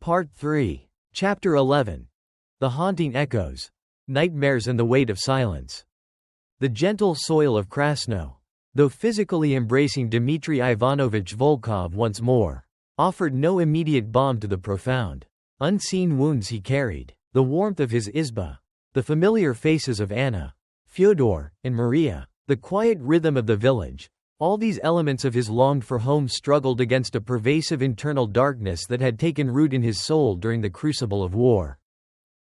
Part 3. Chapter 11. The Haunting Echoes. Nightmares and the Weight of Silence. The gentle soil of Krasnoe, though physically embracing Dmitri Ivanovich Volkov once more, offered no immediate balm to the profound, unseen wounds he carried. The warmth of his izba, the familiar faces of Anna, Fyodor, and Maria, the quiet rhythm of the village, all these elements of his longed-for home struggled against a pervasive internal darkness that had taken root in his soul during the crucible of war.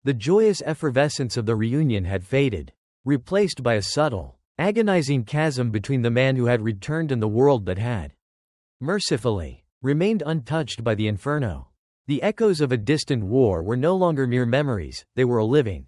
The joyous effervescence of the reunion had faded, replaced by a subtle, agonizing chasm between the man who had returned and the world that had, mercifully, remained untouched by the inferno. The echoes of a distant war were no longer mere memories, they were a living,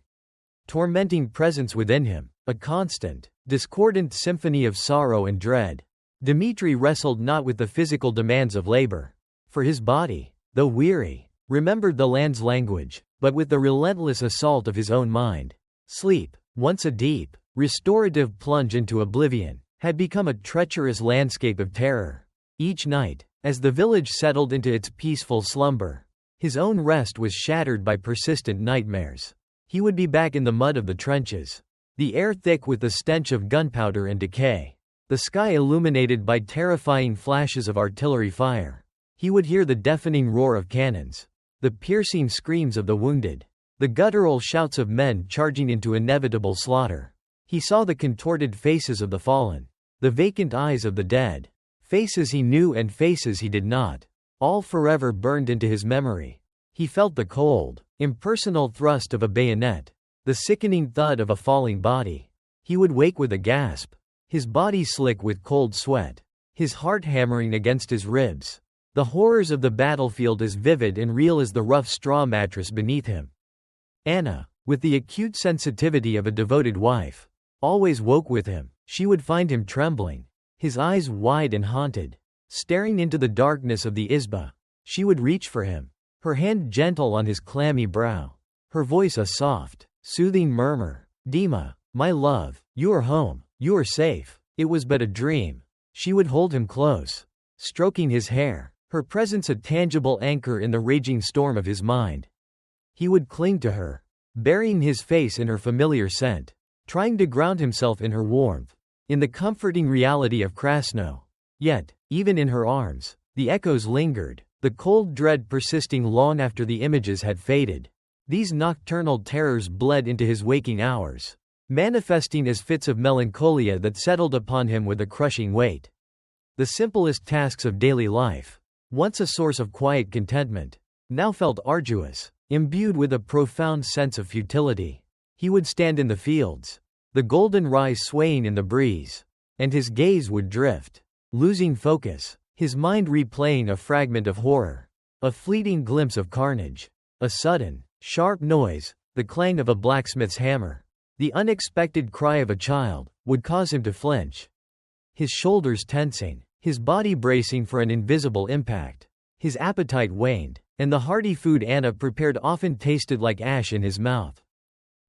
tormenting presence within him, a constant, discordant symphony of sorrow and dread. Dmitri wrestled not with the physical demands of labor, for his body, though weary, remembered the land's language, but with the relentless assault of his own mind. Sleep, once a deep, restorative plunge into oblivion, had become a treacherous landscape of terror. Each night, as the village settled into its peaceful slumber, his own rest was shattered by persistent nightmares. He would be back in the mud of the trenches, the air thick with the stench of gunpowder and decay, the sky illuminated by terrifying flashes of artillery fire. He would hear the deafening roar of cannons, the piercing screams of the wounded, the guttural shouts of men charging into inevitable slaughter. He saw the contorted faces of the fallen, the vacant eyes of the dead, faces he knew and faces he did not, all forever burned into his memory. He felt the cold, impersonal thrust of a bayonet, the sickening thud of a falling body. He would wake with a gasp, his body slick with cold sweat, his heart hammering against his ribs, the horrors of the battlefield as vivid and real as the rough straw mattress beneath him. Anna, with the acute sensitivity of a devoted wife, always woke with him. She would find him trembling, his eyes wide and haunted, staring into the darkness of the izba. She would reach for him, her hand gentle on his clammy brow, her voice a soft, soothing murmur. "Dima, my love, you are home, you are safe." It was but a dream. She would hold him close, stroking his hair, her presence a tangible anchor in the raging storm of his mind. He would cling to her, burying his face in her familiar scent, trying to ground himself in her warmth, in the comforting reality of Krasnoe. Yet, even in her arms, the echoes lingered, the cold dread persisting long after the images had faded. These nocturnal terrors bled into his waking hours, manifesting as fits of melancholia that settled upon him with a crushing weight. The simplest tasks of daily life, once a source of quiet contentment, now felt arduous, imbued with a profound sense of futility. He would stand in the fields, the golden rye swaying in the breeze, and his gaze would drift, losing focus, his mind replaying a fragment of horror, a fleeting glimpse of carnage, a sudden, sharp noise, the clang of a blacksmith's hammer, the unexpected cry of a child, would cause him to flinch. His shoulders tensing, his body bracing for an invisible impact. His appetite waned, and the hearty food Anna prepared often tasted like ash in his mouth.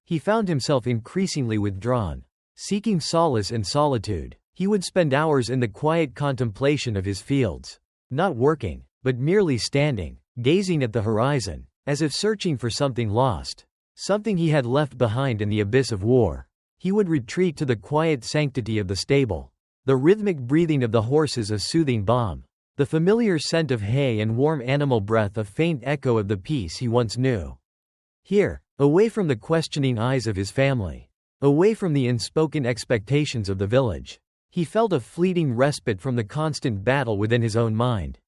He found himself increasingly withdrawn, seeking solace in solitude. He would spend hours in the quiet contemplation of his fields, not working, but merely standing, gazing at the horizon, as if searching for something lost, something he had left behind in the abyss of war. He would retreat to the quiet sanctity of the stable, the rhythmic breathing of the horses a soothing balm, the familiar scent of hay and warm animal breath a faint echo of the peace he once knew. Here, away from the questioning eyes of his family, away from the unspoken expectations of the village, he felt a fleeting respite from the constant battle within his own mind.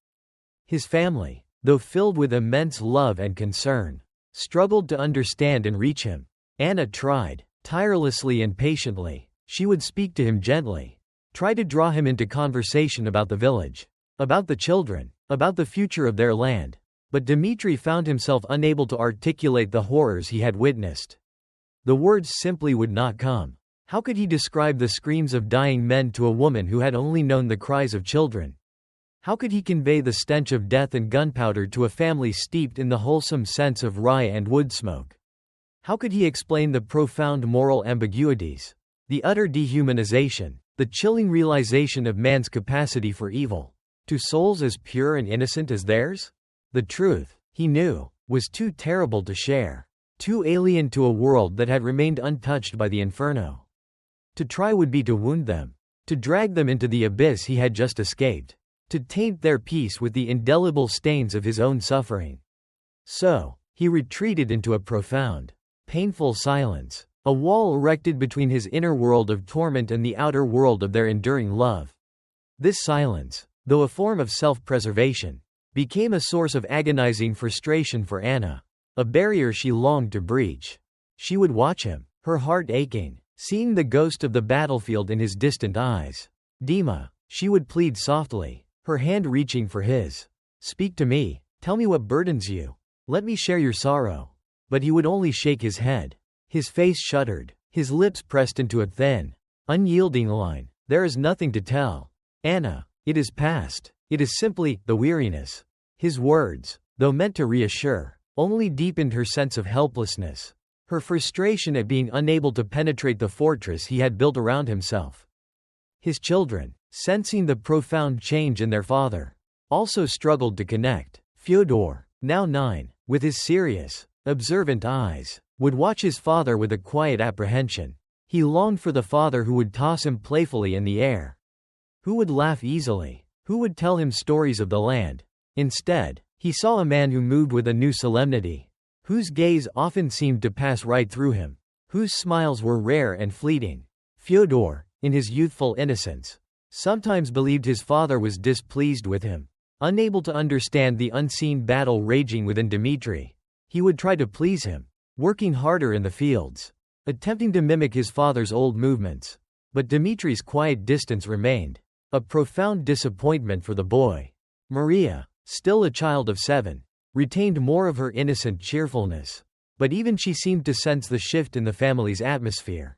His family, though filled with immense love and concern, struggled to understand and reach him. Anna tried, tirelessly and patiently. She would speak to him gently, try to draw him into conversation about the village, about the children, about the future of their land. But Dmitri found himself unable to articulate the horrors he had witnessed. The words simply would not come. How could he describe the screams of dying men to a woman who had only known the cries of children? How could he convey the stench of death and gunpowder to a family steeped in the wholesome sense of rye and wood smoke? How could he explain the profound moral ambiguities, the utter dehumanization, the chilling realization of man's capacity for evil, to souls as pure and innocent as theirs? The truth, he knew, was too terrible to share. Too alien to a world that had remained untouched by the inferno. To try would be to wound them. To drag them into the abyss he had just escaped. To taint their peace with the indelible stains of his own suffering. So, he retreated into a profound, painful silence. A wall erected between his inner world of torment and the outer world of their enduring love. This silence, though a form of self-preservation, became a source of agonizing frustration for Anna. A barrier she longed to breach. She would watch him, her heart aching, seeing the ghost of the battlefield in his distant eyes. Dima, she would plead softly, her hand reaching for his. Speak to me, tell me what burdens you. Let me share your sorrow. But he would only shake his head. His face shuddered, his lips pressed into a thin, unyielding line. There is nothing to tell. Anna, it is past. It is simply the weariness. His words, though meant to reassure, only deepened her sense of helplessness. Her frustration at being unable to penetrate the fortress he had built around himself. His children, sensing the profound change in their father, also struggled to connect. Fyodor, now 9, with his serious, observant eyes, would watch his father with a quiet apprehension. He longed for the father who would toss him playfully in the air. Who would laugh easily? Who would tell him stories of the land? Instead, he saw a man who moved with a new solemnity, whose gaze often seemed to pass right through him, whose smiles were rare and fleeting. Fyodor, in his youthful innocence, sometimes believed his father was displeased with him. Unable to understand the unseen battle raging within Dmitri, he would try to please him, working harder in the fields, attempting to mimic his father's old movements. But Dmitri's quiet distance remained, a profound disappointment for the boy. Maria, still a child of 7, retained more of her innocent cheerfulness, but even she seemed to sense the shift in the family's atmosphere.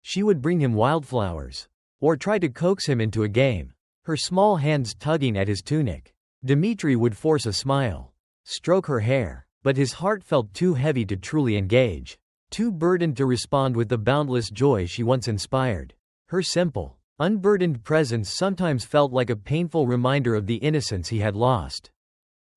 She would bring him wildflowers, or try to coax him into a game, her small hands tugging at his tunic. Dmitri would force a smile, stroke her hair, but his heart felt too heavy to truly engage, too burdened to respond with the boundless joy she once inspired. Her simple, unburdened presence sometimes felt like a painful reminder of the innocence he had lost,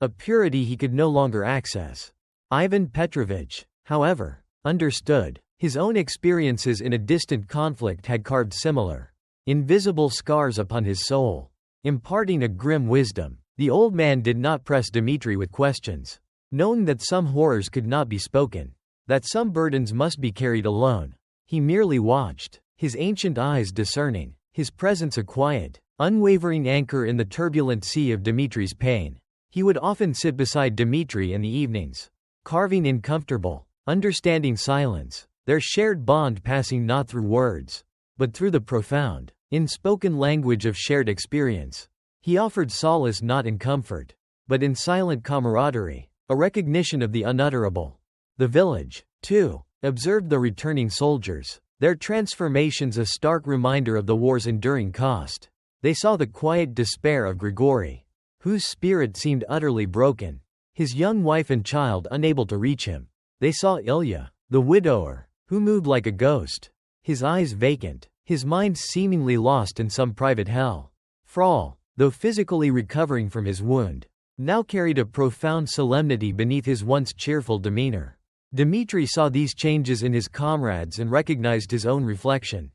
a purity he could no longer access. Ivan Petrovich, however, understood. His own experiences in a distant conflict had carved similar, invisible scars upon his soul, imparting a grim wisdom. The old man did not press Dmitri with questions, knowing that some horrors could not be spoken, that some burdens must be carried alone. He merely watched, his ancient eyes discerning, his presence a quiet, unwavering anchor in the turbulent sea of Dmitri's pain. He would often sit beside Dmitri in the evenings, carving in comfortable, understanding silence, their shared bond passing not through words, but through the profound, unspoken language of shared experience. He offered solace not in comfort, but in silent camaraderie, a recognition of the unutterable. The village, too, observed the returning soldiers, their transformations a stark reminder of the war's enduring cost. They saw the quiet despair of Grigory, whose spirit seemed utterly broken, his young wife and child unable to reach him. They saw Ilya, the widower, who moved like a ghost, his eyes vacant, his mind seemingly lost in some private hell. Frol, though physically recovering from his wound, now carried a profound solemnity beneath his once cheerful demeanor. Dmitri saw these changes in his comrades and recognized his own reflection.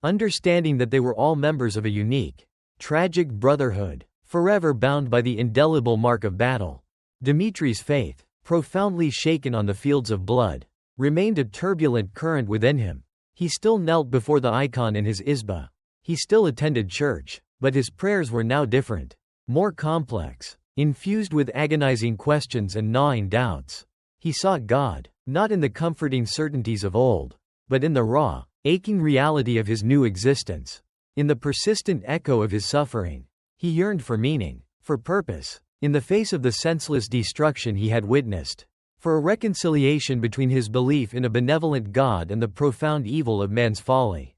Understanding that they were all members of a unique, tragic brotherhood, forever bound by the indelible mark of battle. Dmitri's faith, profoundly shaken on the fields of blood, remained a turbulent current within him. He still knelt before the icon in his izba. He still attended church, but his prayers were now different, more complex, infused with agonizing questions and gnawing doubts. He sought God, not in the comforting certainties of old, but in the raw, aching reality of his new existence. In the persistent echo of his suffering, he yearned for meaning, for purpose, in the face of the senseless destruction he had witnessed, for a reconciliation between his belief in a benevolent God and the profound evil of man's folly.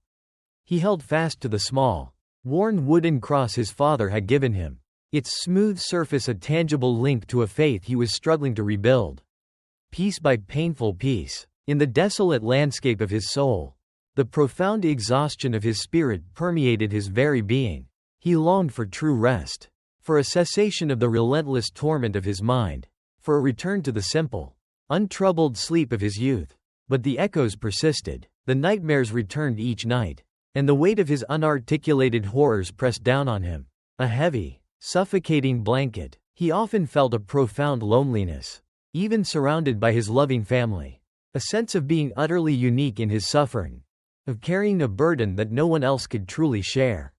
He held fast to the small, worn wooden cross his father had given him, its smooth surface a tangible link to a faith he was struggling to rebuild. Piece by painful piece, in the desolate landscape of his soul, the profound exhaustion of his spirit permeated his very being. He longed for true rest, for a cessation of the relentless torment of his mind. for a return to the simple, untroubled sleep of his youth. But the echoes persisted, the nightmares returned each night, and the weight of his unarticulated horrors pressed down on him. A heavy, suffocating blanket. He often felt a profound loneliness, even surrounded by his loving family. A sense of being utterly unique in his suffering, of carrying a burden that no one else could truly share.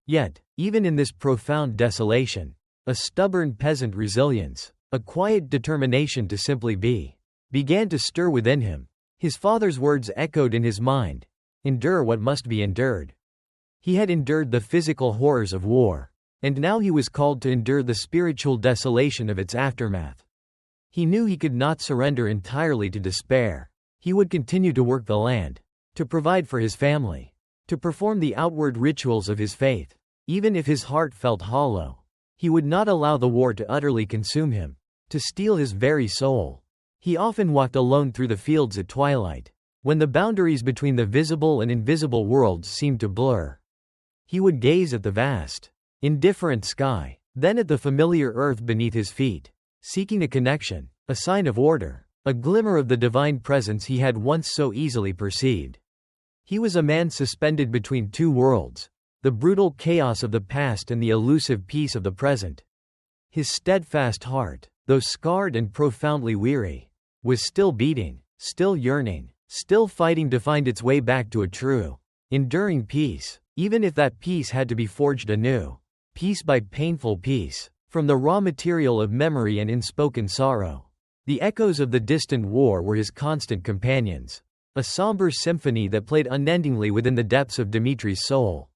Yet, even in this profound desolation, a stubborn peasant resilience, a quiet determination to simply be, began to stir within him. His father's words echoed in his mind, "Endure what must be endured." He had endured the physical horrors of war, and now he was called to endure the spiritual desolation of its aftermath. He knew he could not surrender entirely to despair. He would continue to work the land, to provide for his family, to perform the outward rituals of his faith. Even if his heart felt hollow, he would not allow the war to utterly consume him, to steal his very soul. He often walked alone through the fields at twilight, when the boundaries between the visible and invisible worlds seemed to blur. He would gaze at the vast, indifferent sky, then at the familiar earth beneath his feet, seeking a connection, a sign of order, a glimmer of the divine presence he had once so easily perceived. He was a man suspended between two worlds, the brutal chaos of the past and the elusive peace of the present. His steadfast heart, though scarred and profoundly weary, was still beating, still yearning, still fighting to find its way back to a true, enduring peace, even if that peace had to be forged anew, piece by painful piece, from the raw material of memory and unspoken sorrow. The echoes of the distant war were his constant companions, a somber symphony that played unendingly within the depths of Dmitri's soul.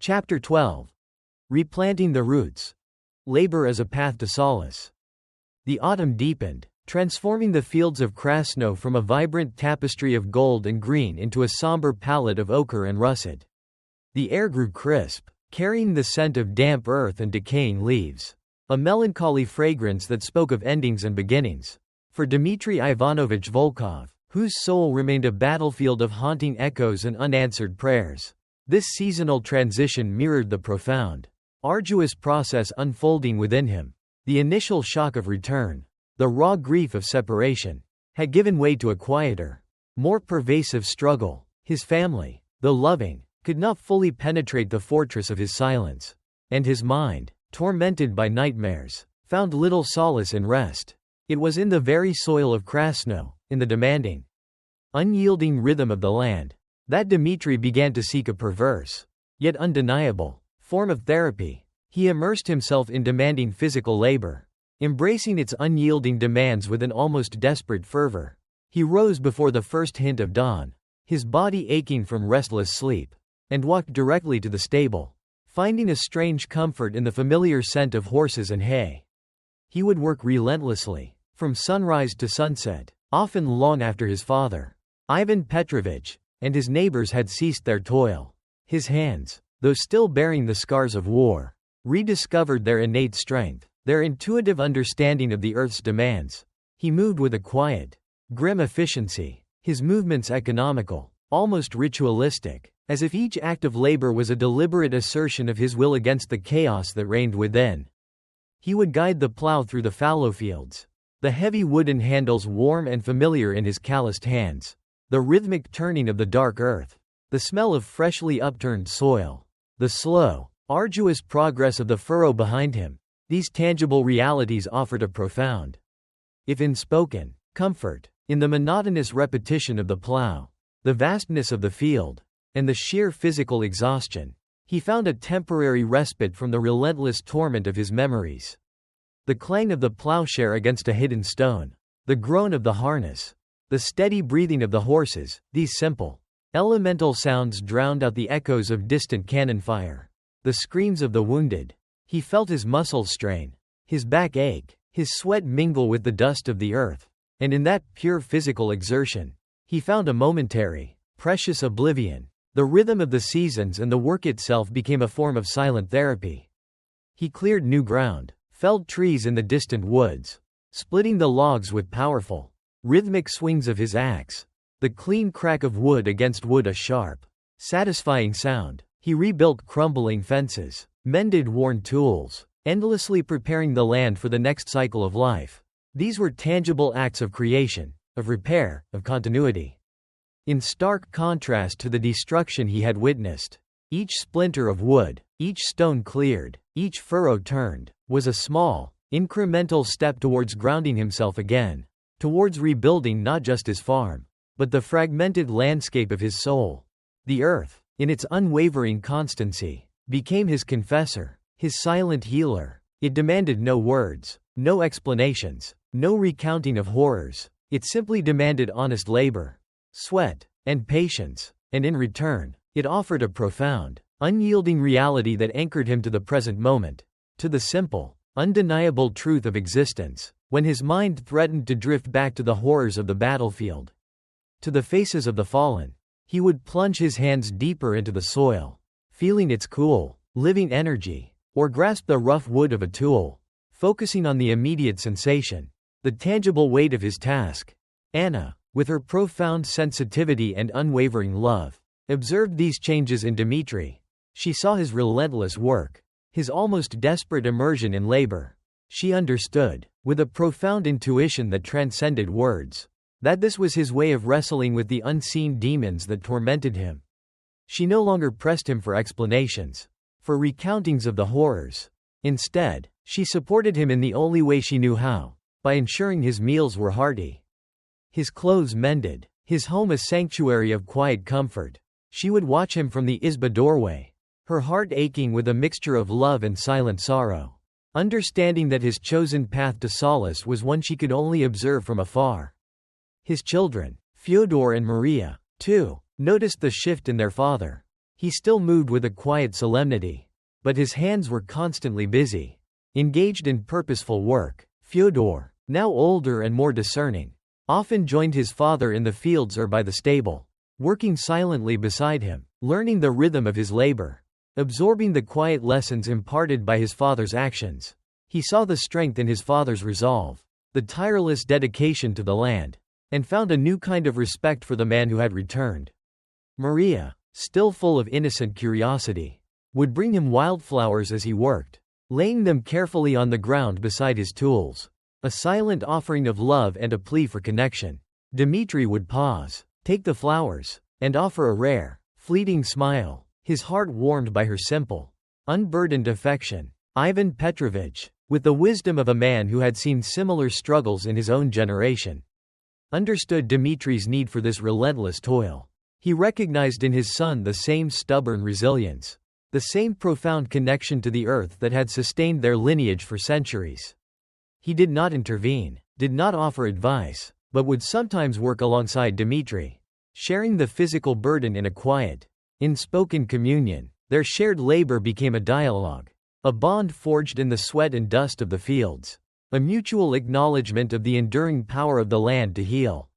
Chapter 12. Replanting the Roots. Labor as a Path to Solace. The autumn deepened, transforming the fields of Krasnoe from a vibrant tapestry of gold and green into a somber palette of ochre and russet. The air grew crisp, carrying the scent of damp earth and decaying leaves, a melancholy fragrance that spoke of endings and beginnings. For Dmitri Ivanovich Volkov, whose soul remained a battlefield of haunting echoes and unanswered prayers, this seasonal transition mirrored the profound, arduous process unfolding within him. The initial shock of return, the raw grief of separation, had given way to a quieter, more pervasive struggle. His family, though loving, could not fully penetrate the fortress of his silence, and his mind, tormented by nightmares, found little solace in rest. It was in the very soil of Krasnoe, in the demanding, unyielding rhythm of the land, that Dmitri began to seek a perverse, yet undeniable, form of therapy. He immersed himself in demanding physical labor, embracing its unyielding demands with an almost desperate fervor. He rose before the first hint of dawn, his body aching from restless sleep, and walked directly to the stable, finding a strange comfort in the familiar scent of horses and hay. He would work relentlessly, from sunrise to sunset, often long after his father, Ivan Petrovich, and his neighbors had ceased their toil. His hands, though still bearing the scars of war, rediscovered their innate strength, their intuitive understanding of the earth's demands. He moved with a quiet, grim efficiency, his movements economical, almost ritualistic, as if each act of labor was a deliberate assertion of his will against the chaos that reigned within. He would guide the plow through the fallow fields, the heavy wooden handles warm and familiar in his calloused hands, the rhythmic turning of the dark earth, the smell of freshly upturned soil, the slow, arduous progress of the furrow behind him. These tangible realities offered a profound, if unspoken, comfort, in the monotonous repetition of the plow, the vastness of the field, and the sheer physical exhaustion. He found a temporary respite from the relentless torment of his memories. The clang of the plowshare against a hidden stone, the groan of the harness, the steady breathing of the horses, these simple, elemental sounds drowned out the echoes of distant cannon fire, the screams of the wounded. He felt his muscles strain, his back ache, his sweat mingle with the dust of the earth, and in that pure physical exertion, he found a momentary, precious oblivion. The rhythm of the seasons and the work itself became a form of silent therapy. He cleared new ground, felled trees in the distant woods, splitting the logs with powerful, rhythmic swings of his axe, the clean crack of wood against wood a sharp, satisfying sound. He rebuilt crumbling fences, mended worn tools, endlessly preparing the land for the next cycle of life. These were tangible acts of creation, of repair, of continuity. In stark contrast to the destruction he had witnessed, each splinter of wood, each stone cleared, each furrow turned, was a small, incremental step towards grounding himself again, towards rebuilding not just his farm, but the fragmented landscape of his soul. The earth, in its unwavering constancy, became his confessor, his silent healer. It demanded no words, no explanations, no recounting of horrors. It simply demanded honest labor, sweat, and patience, and in return, it offered a profound, unyielding reality that anchored him to the present moment, to the simple, undeniable truth of existence, when his mind threatened to drift back to the horrors of the battlefield, to the faces of the fallen. He would plunge his hands deeper into the soil, feeling its cool, living energy, or grasp the rough wood of a tool, focusing on the immediate sensation, the tangible weight of his task. Anna, with her profound sensitivity and unwavering love, observed these changes in Dmitri. She saw his relentless work, his almost desperate immersion in labor. She understood, with a profound intuition that transcended words, that this was his way of wrestling with the unseen demons that tormented him. She no longer pressed him for explanations, for recountings of the horrors. Instead, she supported him in the only way she knew how, by ensuring his meals were hearty, his clothes mended, his home a sanctuary of quiet comfort. She would watch him from the izba doorway, her heart aching with a mixture of love and silent sorrow, understanding that his chosen path to solace was one she could only observe from afar. His children, Fyodor and Maria, too, noticed the shift in their father. He still moved with a quiet solemnity, but his hands were constantly busy, engaged in purposeful work. Fyodor, now older and more discerning, often joined his father in the fields or by the stable, working silently beside him, learning the rhythm of his labor, absorbing the quiet lessons imparted by his father's actions. He saw the strength in his father's resolve, the tireless dedication to the land, and found a new kind of respect for the man who had returned. Maria, still full of innocent curiosity, would bring him wildflowers as he worked, laying them carefully on the ground beside his tools, a silent offering of love and a plea for connection. Dmitri would pause, take the flowers, and offer a rare, fleeting smile, his heart warmed by her simple, unburdened affection. Ivan Petrovich, with the wisdom of a man who had seen similar struggles in his own generation, understood Dmitri's need for this relentless toil. He recognized in his son the same stubborn resilience, the same profound connection to the earth that had sustained their lineage for centuries. He did not intervene, did not offer advice, but would sometimes work alongside Dmitri, sharing the physical burden in a quiet, unspoken communion. Their shared labor became a dialogue, a bond forged in the sweat and dust of the fields, a mutual acknowledgement of the enduring power of the land to heal,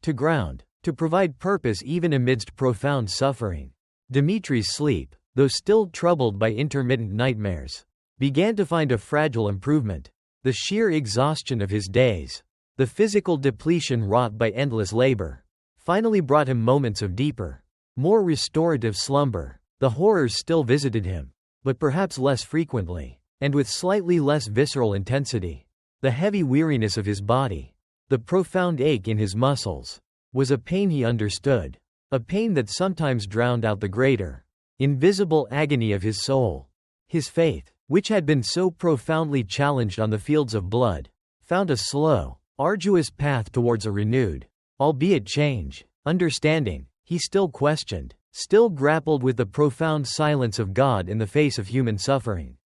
to ground, to provide purpose even amidst profound suffering. Dmitri's sleep, though still troubled by intermittent nightmares, began to find a fragile improvement. The sheer exhaustion of his days, the physical depletion wrought by endless labor, finally brought him moments of deeper, more restorative slumber. The horrors still visited him, but perhaps less frequently, and with slightly less visceral intensity. The heavy weariness of his body, the profound ache in his muscles, was a pain he understood, a pain that sometimes drowned out the greater, invisible agony of his soul. His faith, which had been so profoundly challenged on the fields of blood, found a slow, arduous path towards a renewed, albeit change, understanding. He still questioned, still grappled with the profound silence of God in the face of human suffering.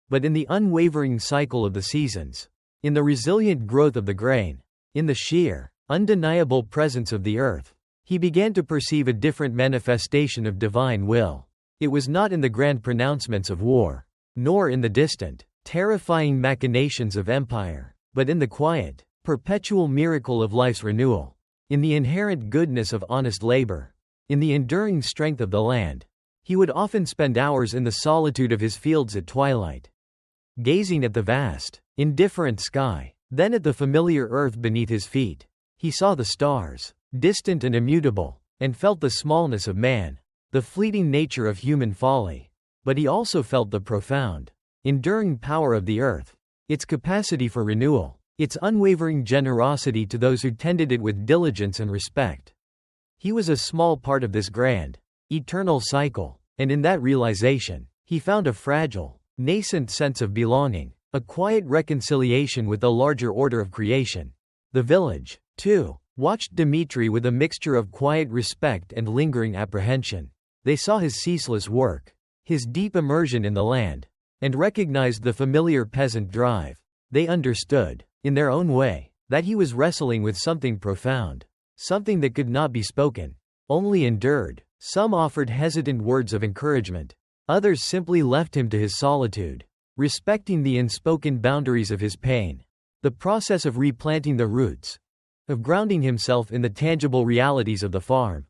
But in the unwavering cycle of the seasons, in the resilient growth of the grain, in the sheer, undeniable presence of the earth, he began to perceive a different manifestation of divine will. It was not in the grand pronouncements of war, nor in the distant, terrifying machinations of empire, but in the quiet, perpetual miracle of life's renewal, in the inherent goodness of honest labor, in the enduring strength of the land. He would often spend hours in the solitude of his fields at twilight, gazing at the vast, indifferent sky, then at the familiar earth beneath his feet. He saw the stars, distant and immutable, and felt the smallness of man, the fleeting nature of human folly. But he also felt the profound, enduring power of the earth, its capacity for renewal, its unwavering generosity to those who tended it with diligence and respect. He was a small part of this grand, eternal cycle, and in that realization, he found a fragile, nascent sense of belonging, a quiet reconciliation with the larger order of creation. The village, too, watched Dmitri with a mixture of quiet respect and lingering apprehension. They saw his ceaseless work, his deep immersion in the land, and recognized the familiar peasant drive. They understood, in their own way, that he was wrestling with something profound, something that could not be spoken, only endured. Some offered hesitant words of encouragement, others simply left him to his solitude, respecting the unspoken boundaries of his pain. The process of replanting the roots, of grounding himself in the tangible realities of the farm,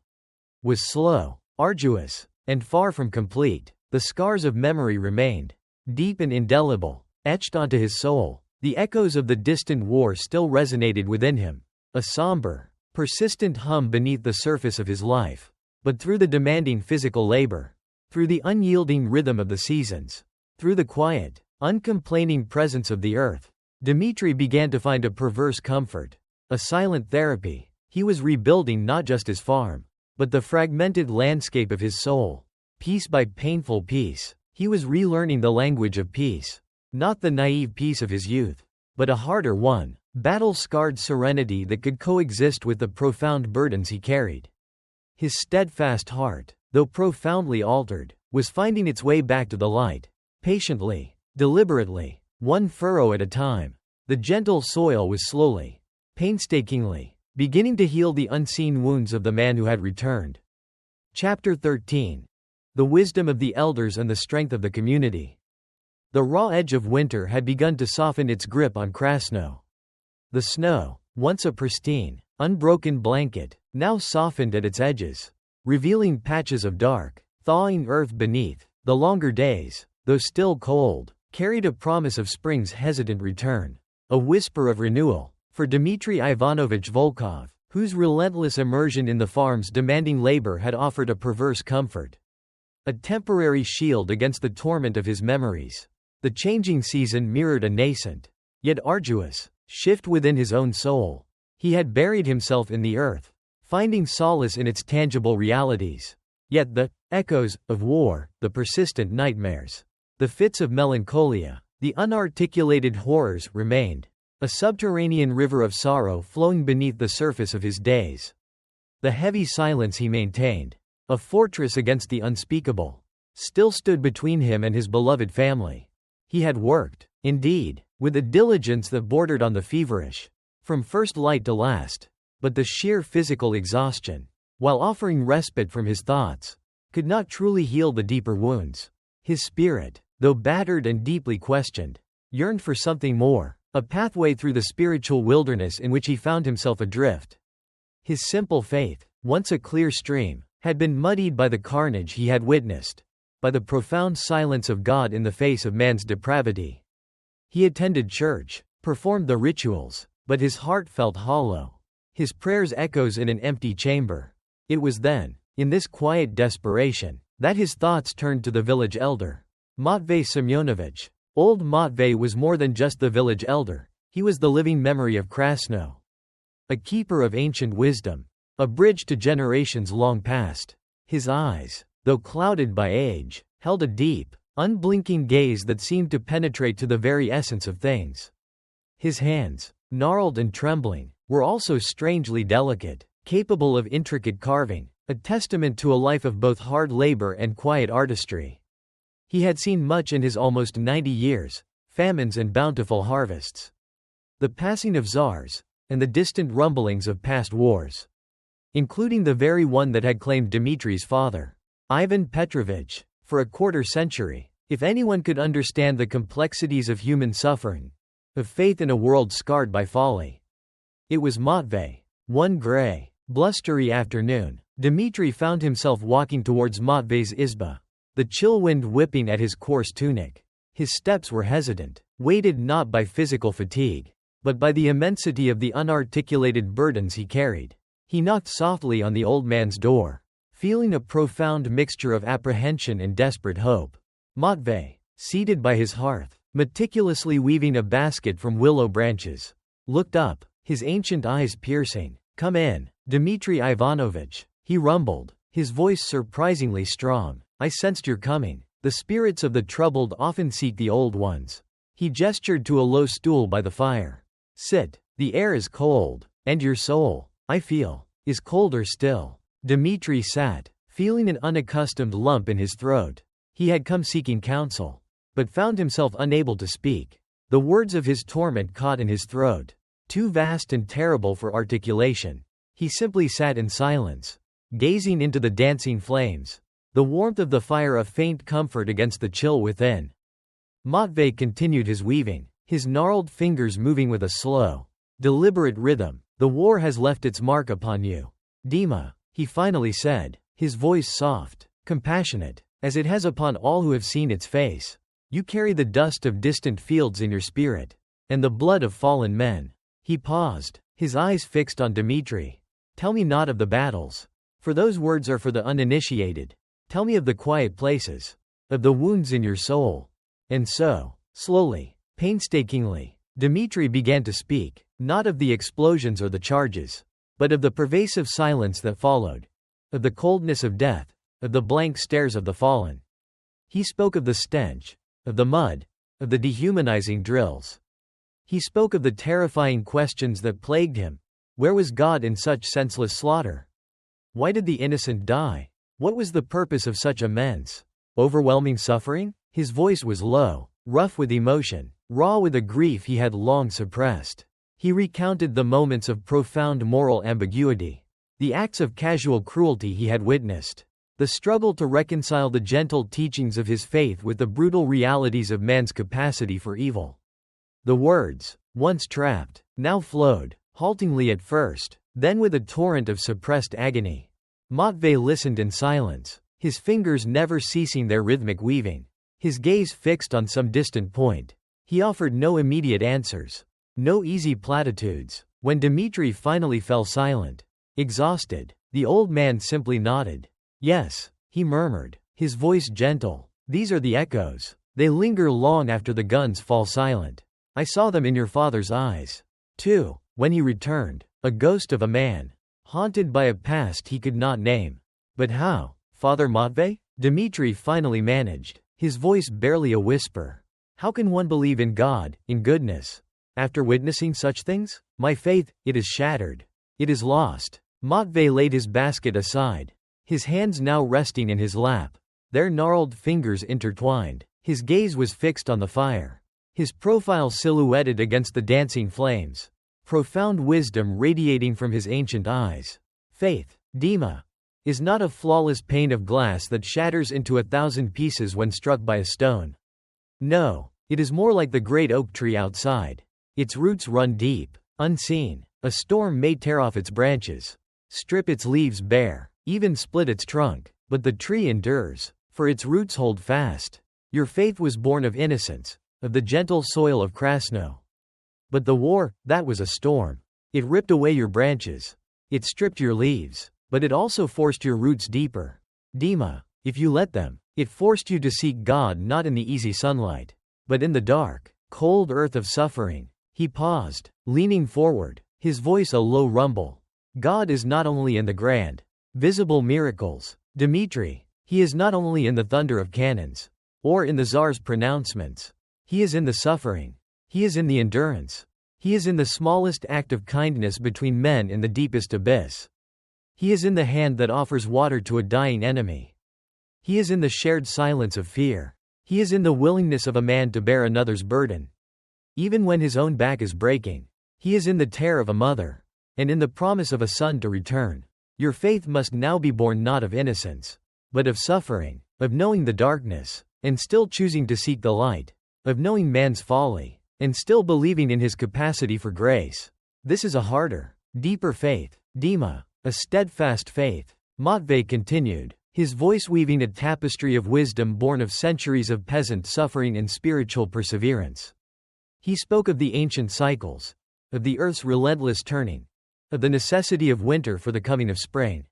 was slow, arduous, and far from complete. The scars of memory remained, deep and indelible, etched onto his soul. The echoes of the distant war still resonated within him, a somber, persistent hum beneath the surface of his life. But through the demanding physical labor, through the unyielding rhythm of the seasons, through the quiet, uncomplaining presence of the earth, Dmitri began to find a perverse comfort, a silent therapy. He was rebuilding not just his farm, but the fragmented landscape of his soul. Piece by painful piece, he was relearning the language of peace. Not the naive peace of his youth, but a harder one, battle-scarred serenity that could coexist with the profound burdens he carried. His steadfast heart, though profoundly altered, was finding its way back to the light. Patiently, deliberately, one furrow at a time, the gentle soil was slowly, painstakingly, beginning to heal the unseen wounds of the man who had returned. Chapter 13. The wisdom of the elders and the strength of the community. The raw edge of winter had begun to soften its grip on Krasnoe. The snow, once a pristine, unbroken blanket, now softened at its edges, revealing patches of dark, thawing earth beneath. The longer days, though still cold, carried a promise of spring's hesitant return, a whisper of renewal. For Dmitri Ivanovich Volkov, whose relentless immersion in the farm's demanding labor had offered a perverse comfort, a temporary shield against the torment of his memories. The changing season mirrored a nascent, yet arduous, shift within his own soul. He had buried himself in the earth, finding solace in its tangible realities. Yet the echoes of war, the persistent nightmares, the fits of melancholia, the unarticulated horrors remained, a subterranean river of sorrow flowing beneath the surface of his days. The heavy silence he maintained, a fortress against the unspeakable, still stood between him and his beloved family. He had worked, indeed, with a diligence that bordered on the feverish, from first light to last, but the sheer physical exhaustion, while offering respite from his thoughts, could not truly heal the deeper wounds. His spirit, though battered and deeply questioned, yearned for something more, a pathway through the spiritual wilderness in which he found himself adrift. His simple faith, once a clear stream, had been muddied by the carnage he had witnessed, by the profound silence of God in the face of man's depravity. He attended church, performed the rituals, but his heart felt hollow, his prayers echoes in an empty chamber. It was then, in this quiet desperation, that his thoughts turned to the village elder, Matvey Semyonovich. Old Matvey was more than just the village elder, he was the living memory of Krasnoe. A keeper of ancient wisdom, a bridge to generations long past. His eyes, though clouded by age, held a deep, unblinking gaze that seemed to penetrate to the very essence of things. His hands, gnarled and trembling, were also strangely delicate, capable of intricate carving, a testament to a life of both hard labor and quiet artistry. He had seen much in his almost 90 years, famines and bountiful harvests, the passing of czars, and the distant rumblings of past wars, including the very one that had claimed Dmitri's father, Ivan Petrovich, for a quarter century. If anyone could understand the complexities of human suffering, of faith in a world scarred by folly, it was Matvey. One gray, blustery afternoon, Dmitri found himself walking towards Matvey's izba, the chill wind whipping at his coarse tunic. His steps were hesitant, weighted not by physical fatigue, but by the immensity of the unarticulated burdens he carried. He knocked softly on the old man's door, feeling a profound mixture of apprehension and desperate hope. Matvey, seated by his hearth, meticulously weaving a basket from willow branches, looked up, his ancient eyes piercing. "Come in, Dmitri Ivanovich," he rumbled, his voice surprisingly strong. "I sensed your coming. The spirits of the troubled often seek the old ones." He gestured to a low stool by the fire. "Sit. The air is cold, and your soul, I feel, is colder still." Dmitri sat, feeling an unaccustomed lump in his throat. He had come seeking counsel, but found himself unable to speak. The words of his torment caught in his throat, too vast and terrible for articulation. He simply sat in silence, gazing into the dancing flames, the warmth of the fire a faint comfort against the chill within. Matvey continued his weaving, his gnarled fingers moving with a slow, deliberate rhythm. "The war has left its mark upon you, Dima," he finally said, his voice soft, compassionate, as it has upon all who have seen its face. "You carry the dust of distant fields in your spirit, and the blood of fallen men." He paused, his eyes fixed on Dmitri. "Tell me not of the battles, for those words are for the uninitiated. Tell me of the quiet places, of the wounds in your soul." And so, slowly, painstakingly, Dmitri began to speak, not of the explosions or the charges, but of the pervasive silence that followed, of the coldness of death, of the blank stares of the fallen. He spoke of the stench, of the mud, of the dehumanizing drills. He spoke of the terrifying questions that plagued him. Where was God in such senseless slaughter? Why did the innocent die? What was the purpose of such immense, overwhelming suffering? His voice was low, rough with emotion, raw with a grief he had long suppressed. He recounted the moments of profound moral ambiguity, the acts of casual cruelty he had witnessed, the struggle to reconcile the gentle teachings of his faith with the brutal realities of man's capacity for evil. The words, once trapped, now flowed, haltingly at first, then with a torrent of suppressed agony. Matvey listened in silence, his fingers never ceasing their rhythmic weaving, his gaze fixed on some distant point. He offered no immediate answers, no easy platitudes. When Dmitri finally fell silent, exhausted, the old man simply nodded. "Yes," he murmured, his voice gentle. "These are the echoes. They linger long after the guns fall silent. I saw them in your father's eyes, too, when he returned, a ghost of a man, haunted by a past he could not name." "But how, Father Matvey?" Dmitri finally managed, his voice barely a whisper. "How can one believe in God, in goodness, after witnessing such things? My faith, it is shattered. It is lost." Matvey laid his basket aside, his hands now resting in his lap, their gnarled fingers intertwined. His gaze was fixed on the fire, his profile silhouetted against the dancing flames, profound wisdom radiating from his ancient eyes. "Faith, Dima, is not a flawless pane of glass that shatters into 1,000 pieces when struck by a stone. No, it is more like the great oak tree outside. Its roots run deep, unseen. A storm may tear off its branches, strip its leaves bare, even split its trunk, but the tree endures, for its roots hold fast. Your faith was born of innocence, of the gentle soil of Krasnoe. But the war, that was a storm. It ripped away your branches. It stripped your leaves. But it also forced your roots deeper. Dima, if you let them, it forced you to seek God not in the easy sunlight, but in the dark, cold earth of suffering." He paused, leaning forward, his voice a low rumble. "God is not only in the grand, visible miracles, Dmitri. He is not only in the thunder of cannons, or in the Tsar's pronouncements. He is in the suffering. He is in the endurance. He is in the smallest act of kindness between men in the deepest abyss. He is in the hand that offers water to a dying enemy. He is in the shared silence of fear. He is in the willingness of a man to bear another's burden, even when his own back is breaking. He is in the terror of a mother, and in the promise of a son to return. Your faith must now be born not of innocence, but of suffering, of knowing the darkness, and still choosing to seek the light, of knowing man's folly, and still believing in his capacity for grace. This is a harder, deeper faith, Dima. A steadfast faith." Matvey continued, his voice weaving a tapestry of wisdom born of centuries of peasant suffering and spiritual perseverance. He spoke of the ancient cycles, of the earth's relentless turning, of the necessity of winter for the coming of spring.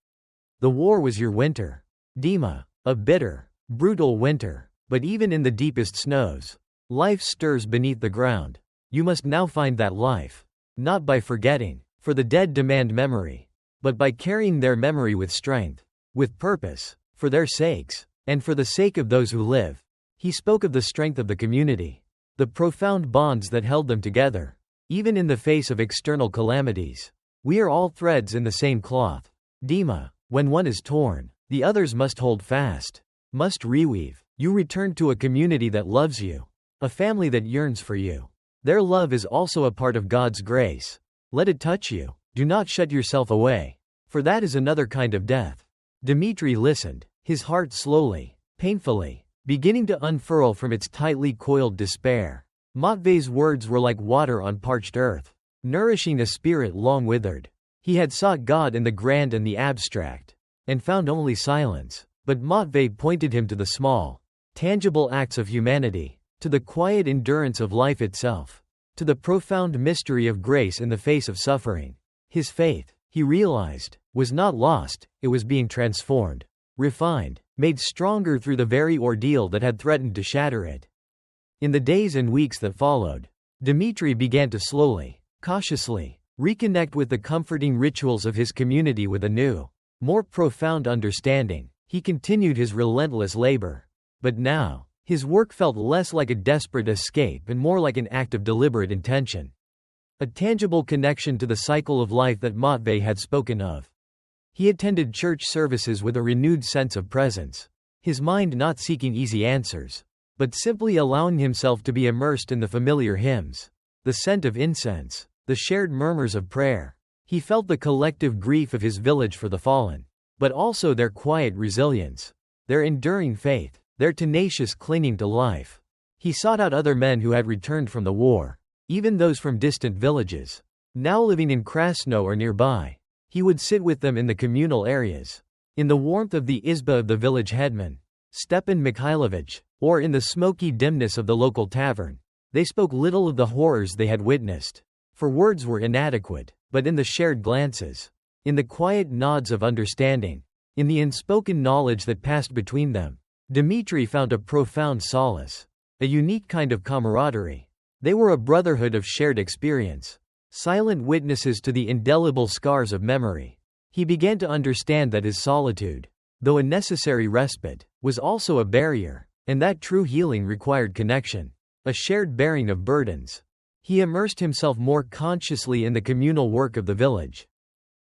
The war was your winter, Dima, a bitter, brutal winter, but even in the deepest snows, life stirs beneath the ground. You must now find that life. Not by forgetting, for the dead demand memory, but by carrying their memory with strength, with purpose, for their sakes, and for the sake of those who live. He spoke of the strength of the community, the profound bonds that held them together, even in the face of external calamities. We are all threads in the same cloth. Dima, when one is torn, the others must hold fast, must reweave. You return to a community that loves you, a family that yearns for you. Their love is also a part of God's grace. Let it touch you. Do not shut yourself away, for that is another kind of death. Dmitri listened, his heart slowly, painfully, beginning to unfurl from its tightly coiled despair. Matvey's words were like water on parched earth, nourishing a spirit long withered. He had sought God in the grand and the abstract, and found only silence, but Matvey pointed him to the small, tangible acts of humanity, to the quiet endurance of life itself, to the profound mystery of grace in the face of suffering. His faith, he realized, was not lost, it was being transformed, refined, made stronger through the very ordeal that had threatened to shatter it. In the days and weeks that followed, Dmitri began to slowly, cautiously, reconnect with the comforting rituals of his community with a new, more profound understanding. He continued his relentless labor. But now, his work felt less like a desperate escape and more like an act of deliberate intention. A tangible connection to the cycle of life that Matvey had spoken of. He attended church services with a renewed sense of presence, his mind not seeking easy answers, but simply allowing himself to be immersed in the familiar hymns, the scent of incense, the shared murmurs of prayer. He felt the collective grief of his village for the fallen, but also their quiet resilience, their enduring faith, their tenacious clinging to life. He sought out other men who had returned from the war, even those from distant villages, now living in Krasnoe or nearby. He would sit with them in the communal areas, in the warmth of the izba of the village headman, Stepan Mikhailovich, or in the smoky dimness of the local tavern. They spoke little of the horrors they had witnessed, for words were inadequate, but in the shared glances, in the quiet nods of understanding, in the unspoken knowledge that passed between them, Dmitri found a profound solace, a unique kind of camaraderie. They were a brotherhood of shared experience, silent witnesses to the indelible scars of memory. He began to understand that his solitude, though a necessary respite, was also a barrier, and that true healing required connection, a shared bearing of burdens. He immersed himself more consciously in the communal work of the village,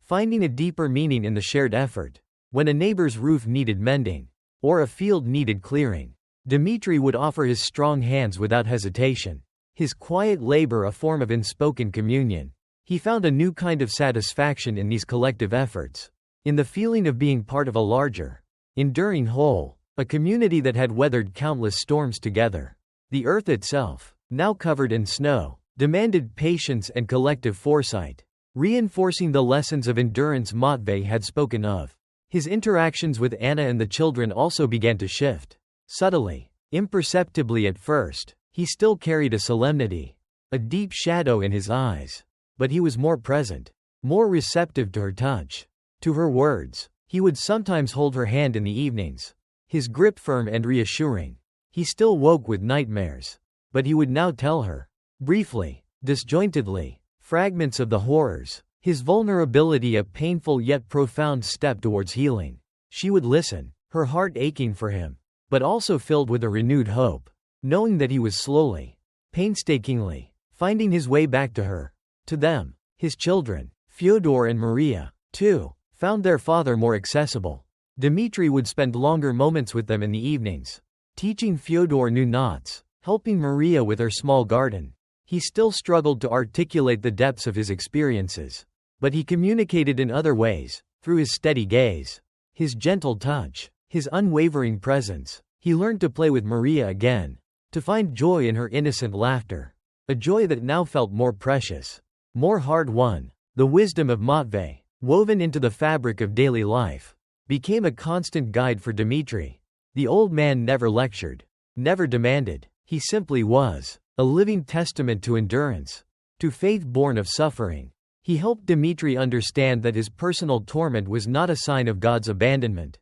finding a deeper meaning in the shared effort. When a neighbor's roof needed mending, or a field needed clearing, Dmitri would offer his strong hands without hesitation, his quiet labor a form of unspoken communion. He found a new kind of satisfaction in these collective efforts, in the feeling of being part of a larger, enduring whole, a community that had weathered countless storms together. The earth itself, now covered in snow, demanded patience and collective foresight, reinforcing the lessons of endurance Matvey had spoken of. His interactions with Anna and the children also began to shift. Subtly, imperceptibly at first, he still carried a solemnity, a deep shadow in his eyes. But he was more present, more receptive to her touch, to her words. He would sometimes hold her hand in the evenings, his grip firm and reassuring. He still woke with nightmares, but he would now tell her, briefly, disjointedly, fragments of the horrors, his vulnerability a painful yet profound step towards healing. She would listen, her heart aching for him, but also filled with a renewed hope, knowing that he was slowly, painstakingly, finding his way back to her. To them, his children, Fyodor and Maria, too, found their father more accessible. Dmitri would spend longer moments with them in the evenings, teaching Fyodor new knots, helping Maria with her small garden. He still struggled to articulate the depths of his experiences, but he communicated in other ways, through his steady gaze, his gentle touch, his unwavering presence. He learned to play with Maria again, to find joy in her innocent laughter, a joy that now felt more precious, more hard-won. The wisdom of Matvey, woven into the fabric of daily life, became a constant guide for Dmitri. The old man never lectured, never demanded, he simply was, a living testament to endurance, to faith born of suffering. He helped Dmitri understand that his personal torment was not a sign of God's abandonment,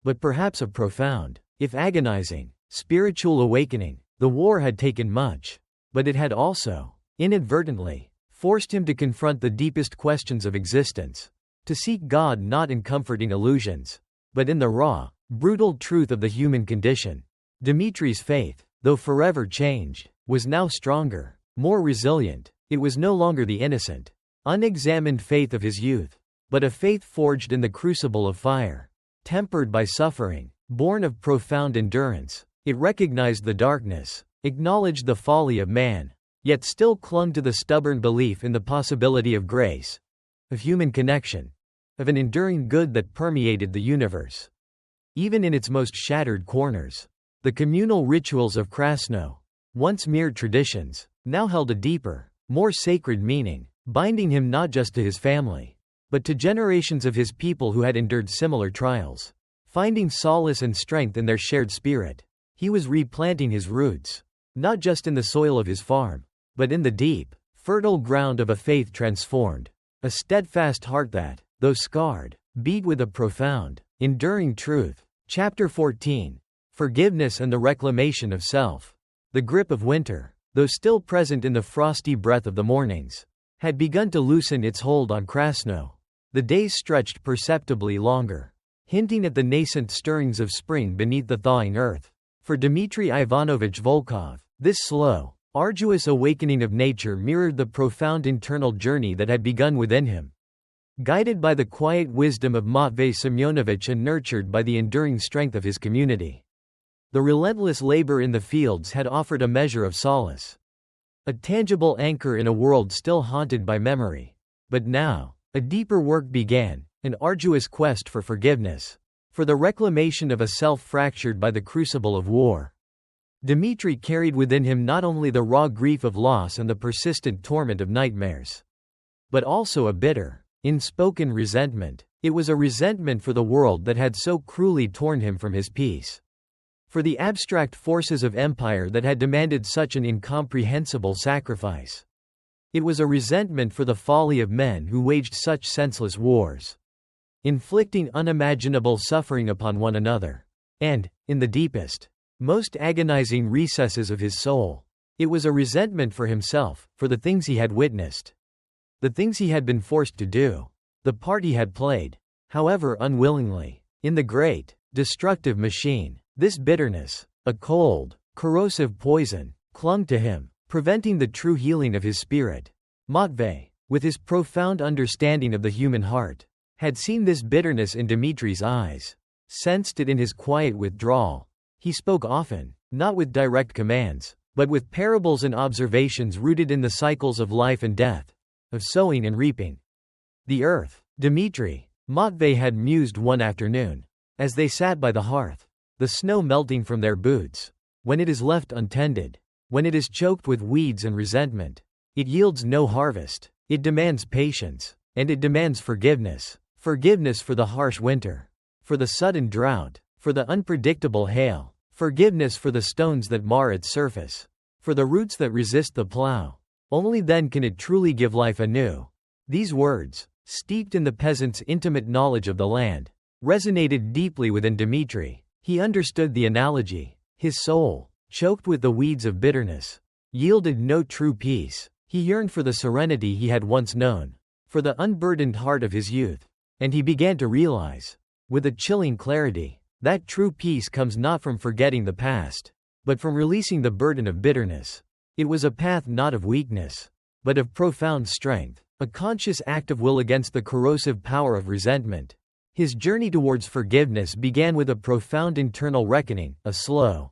but perhaps a profound, if agonizing, spiritual awakening. The war had taken much, but it had also, inadvertently, forced him to confront the deepest questions of existence, to seek God not in comforting illusions, but in the raw, brutal truth of the human condition. Dmitri's faith, though forever changed, was now stronger, more resilient. It was no longer the innocent, unexamined faith of his youth, but a faith forged in the crucible of fire, tempered by suffering, born of profound endurance. It recognized the darkness, acknowledged the folly of man, yet still clung to the stubborn belief in the possibility of grace, of human connection, of an enduring good that permeated the universe. Even in its most shattered corners, the communal rituals of Krasnoe, once mere traditions, now held a deeper, more sacred meaning, binding him not just to his family, but to generations of his people who had endured similar trials. Finding solace and strength in their shared spirit, he was replanting his roots, not just in the soil of his farm, but in the deep, fertile ground of a faith transformed, a steadfast heart that, though scarred, beat with a profound, enduring truth. Chapter 14. Forgiveness and the reclamation of self. The grip of winter, though still present in the frosty breath of the mornings, had begun to loosen its hold on Krasnoe. The days stretched perceptibly longer, hinting at the nascent stirrings of spring beneath the thawing earth. For Dmitri Ivanovich Volkov, this slow, arduous awakening of nature mirrored the profound internal journey that had begun within him. Guided by the quiet wisdom of Matvei Semyonovich and nurtured by the enduring strength of his community, the relentless labor in the fields had offered a measure of solace, a tangible anchor in a world still haunted by memory. But now, a deeper work began, an arduous quest for forgiveness, for the reclamation of a self fractured by the crucible of war. Dmitri carried within him not only the raw grief of loss and the persistent torment of nightmares, but also a bitter, unspoken resentment. It was a resentment for the world that had so cruelly torn him from his peace, for the abstract forces of empire that had demanded such an incomprehensible sacrifice. It was a resentment for the folly of men who waged such senseless wars, inflicting unimaginable suffering upon one another. And, in the deepest, most agonizing recesses of his soul, it was a resentment for himself, for the things he had witnessed, the things he had been forced to do, the part he had played, however unwillingly, in the great, destructive machine. This bitterness, a cold, corrosive poison, clung to him, preventing the true healing of his spirit. Matvei, with his profound understanding of the human heart, had seen this bitterness in Dmitri's eyes, sensed it in his quiet withdrawal. He spoke often, not with direct commands, but with parables and observations rooted in the cycles of life and death, of sowing and reaping. The earth, Dmitri, Matvei had mused one afternoon, as they sat by the hearth, the snow melting from their boots. When it is left untended, when it is choked with weeds and resentment, it yields no harvest. It demands patience, and it demands forgiveness. Forgiveness for the harsh winter, for the sudden drought, for the unpredictable hail, forgiveness for the stones that mar its surface, for the roots that resist the plow. Only then can it truly give life anew. These words, steeped in the peasant's intimate knowledge of the land, resonated deeply within Dmitri. He understood the analogy. His soul, choked with the weeds of bitterness, yielded no true peace. He yearned for the serenity he had once known, for the unburdened heart of his youth. And he began to realize, with a chilling clarity, that true peace comes not from forgetting the past, but from releasing the burden of bitterness. It was a path not of weakness, but of profound strength, a conscious act of will against the corrosive power of resentment. His journey towards forgiveness began with a profound internal reckoning, a slow,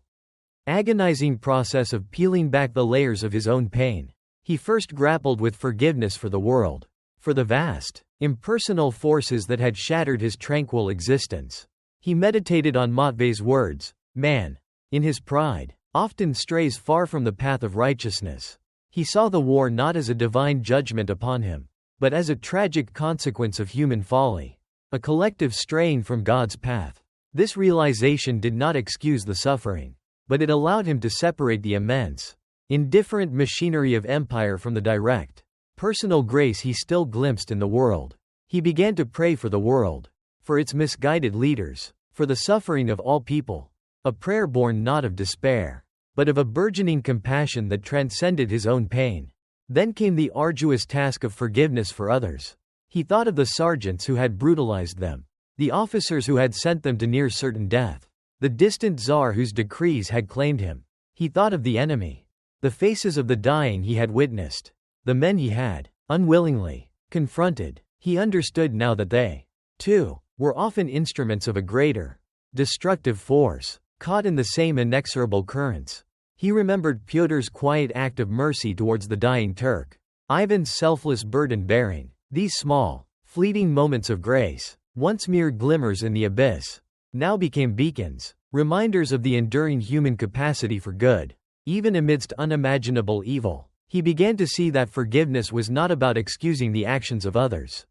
agonizing process of peeling back the layers of his own pain. He first grappled with forgiveness for the world, for the vast, impersonal forces that had shattered his tranquil existence. He meditated on Matvei's words, "Man, in his pride, often strays far from the path of righteousness." He saw the war not as a divine judgment upon him, but as a tragic consequence of human folly, a collective straying from God's path. This realization did not excuse the suffering, but it allowed him to separate the immense, indifferent machinery of empire from the direct, personal grace he still glimpsed in the world. He began to pray for the world, for its misguided leaders, for the suffering of all people, a prayer born not of despair, but of a burgeoning compassion that transcended his own pain. Then came the arduous task of forgiveness for others. He thought of the sergeants who had brutalized them, the officers who had sent them to near certain death, the distant czar whose decrees had claimed him. He thought of the enemy, the faces of the dying he had witnessed, the men he had, unwillingly, confronted. He understood now that they, too, were often instruments of a greater, destructive force, caught in the same inexorable currents. He remembered Pyotr's quiet act of mercy towards the dying Turk, Ivan's selfless burden-bearing. These small, fleeting moments of grace, once mere glimmers in the abyss, now became beacons, reminders of the enduring human capacity for good, even amidst unimaginable evil. He began to see that forgiveness was not about excusing the actions of others,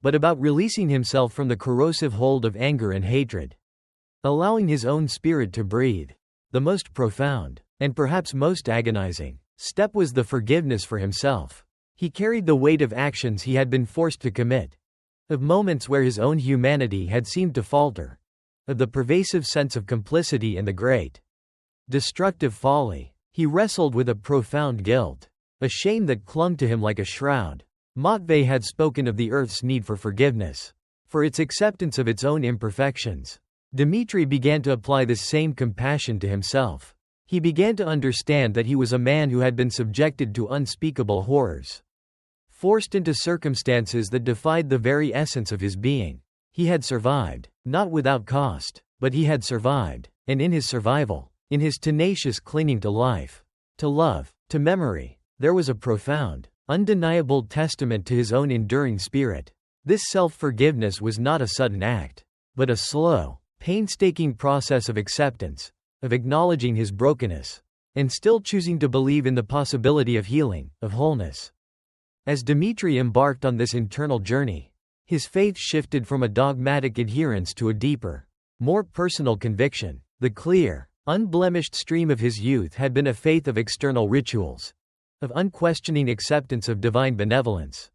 but about releasing himself from the corrosive hold of anger and hatred, allowing his own spirit to breathe. The most profound, and perhaps most agonizing, step was the forgiveness for himself. He carried the weight of actions he had been forced to commit, of moments where his own humanity had seemed to falter, of the pervasive sense of complicity and the great, destructive folly. He wrestled with a profound guilt, a shame that clung to him like a shroud. Matvei had spoken of the earth's need for forgiveness, for its acceptance of its own imperfections. Dmitri began to apply this same compassion to himself. He began to understand that he was a man who had been subjected to unspeakable horrors, forced into circumstances that defied the very essence of his being. He had survived, not without cost, but he had survived, and in his survival, in his tenacious clinging to life, to love, to memory, there was a profound, undeniable testament to his own enduring spirit. This self-forgiveness was not a sudden act, but a slow, painstaking process of acceptance, of acknowledging his brokenness, and still choosing to believe in the possibility of healing, of wholeness. As Dmitri embarked on this internal journey, his faith shifted from a dogmatic adherence to a deeper, more personal conviction. The clear, unblemished stream of his youth had been a faith of external rituals, of unquestioning acceptance of divine benevolence.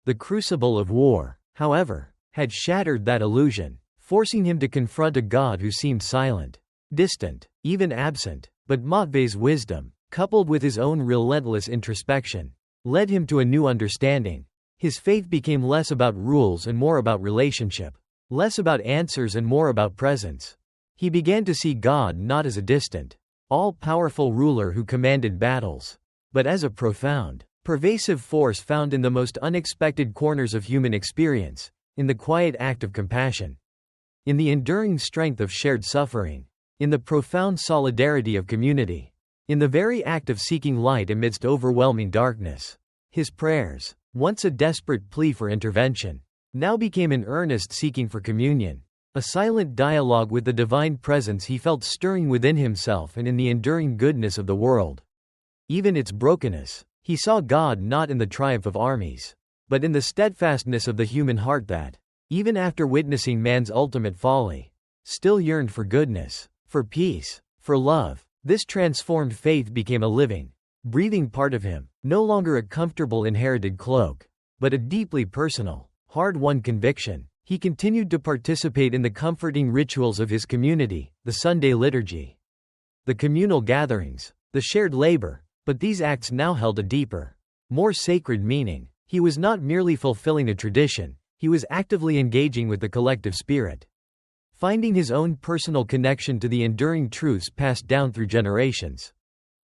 The crucible of war, however, had shattered that illusion, forcing him to confront a God who seemed silent, distant, even absent. But Matvei's wisdom, coupled with his own relentless introspection, led him to a new understanding. His faith became less about rules and more about relationship, less about answers and more about presence. He began to see God not as a distant, all-powerful ruler who commanded battles, but as a profound, pervasive force found in the most unexpected corners of human experience, in the quiet act of compassion, in the enduring strength of shared suffering, in the profound solidarity of community, in the very act of seeking light amidst overwhelming darkness. His prayers, once a desperate plea for intervention, now became an earnest seeking for communion, a silent dialogue with the divine presence he felt stirring within himself and in the enduring goodness of the world. Even its brokenness, he saw God not in the triumph of armies, but in the steadfastness of the human heart that, even after witnessing man's ultimate folly, still yearned for goodness, for peace, for love. This transformed faith became a living, breathing part of him, no longer a comfortable inherited cloak, but a deeply personal, hard-won conviction. He continued to participate in the comforting rituals of his community, the Sunday liturgy, the communal gatherings, the shared labor, but these acts now held a deeper, more sacred meaning. He was not merely fulfilling a tradition, he was actively engaging with the collective spirit, finding his own personal connection to the enduring truths passed down through generations.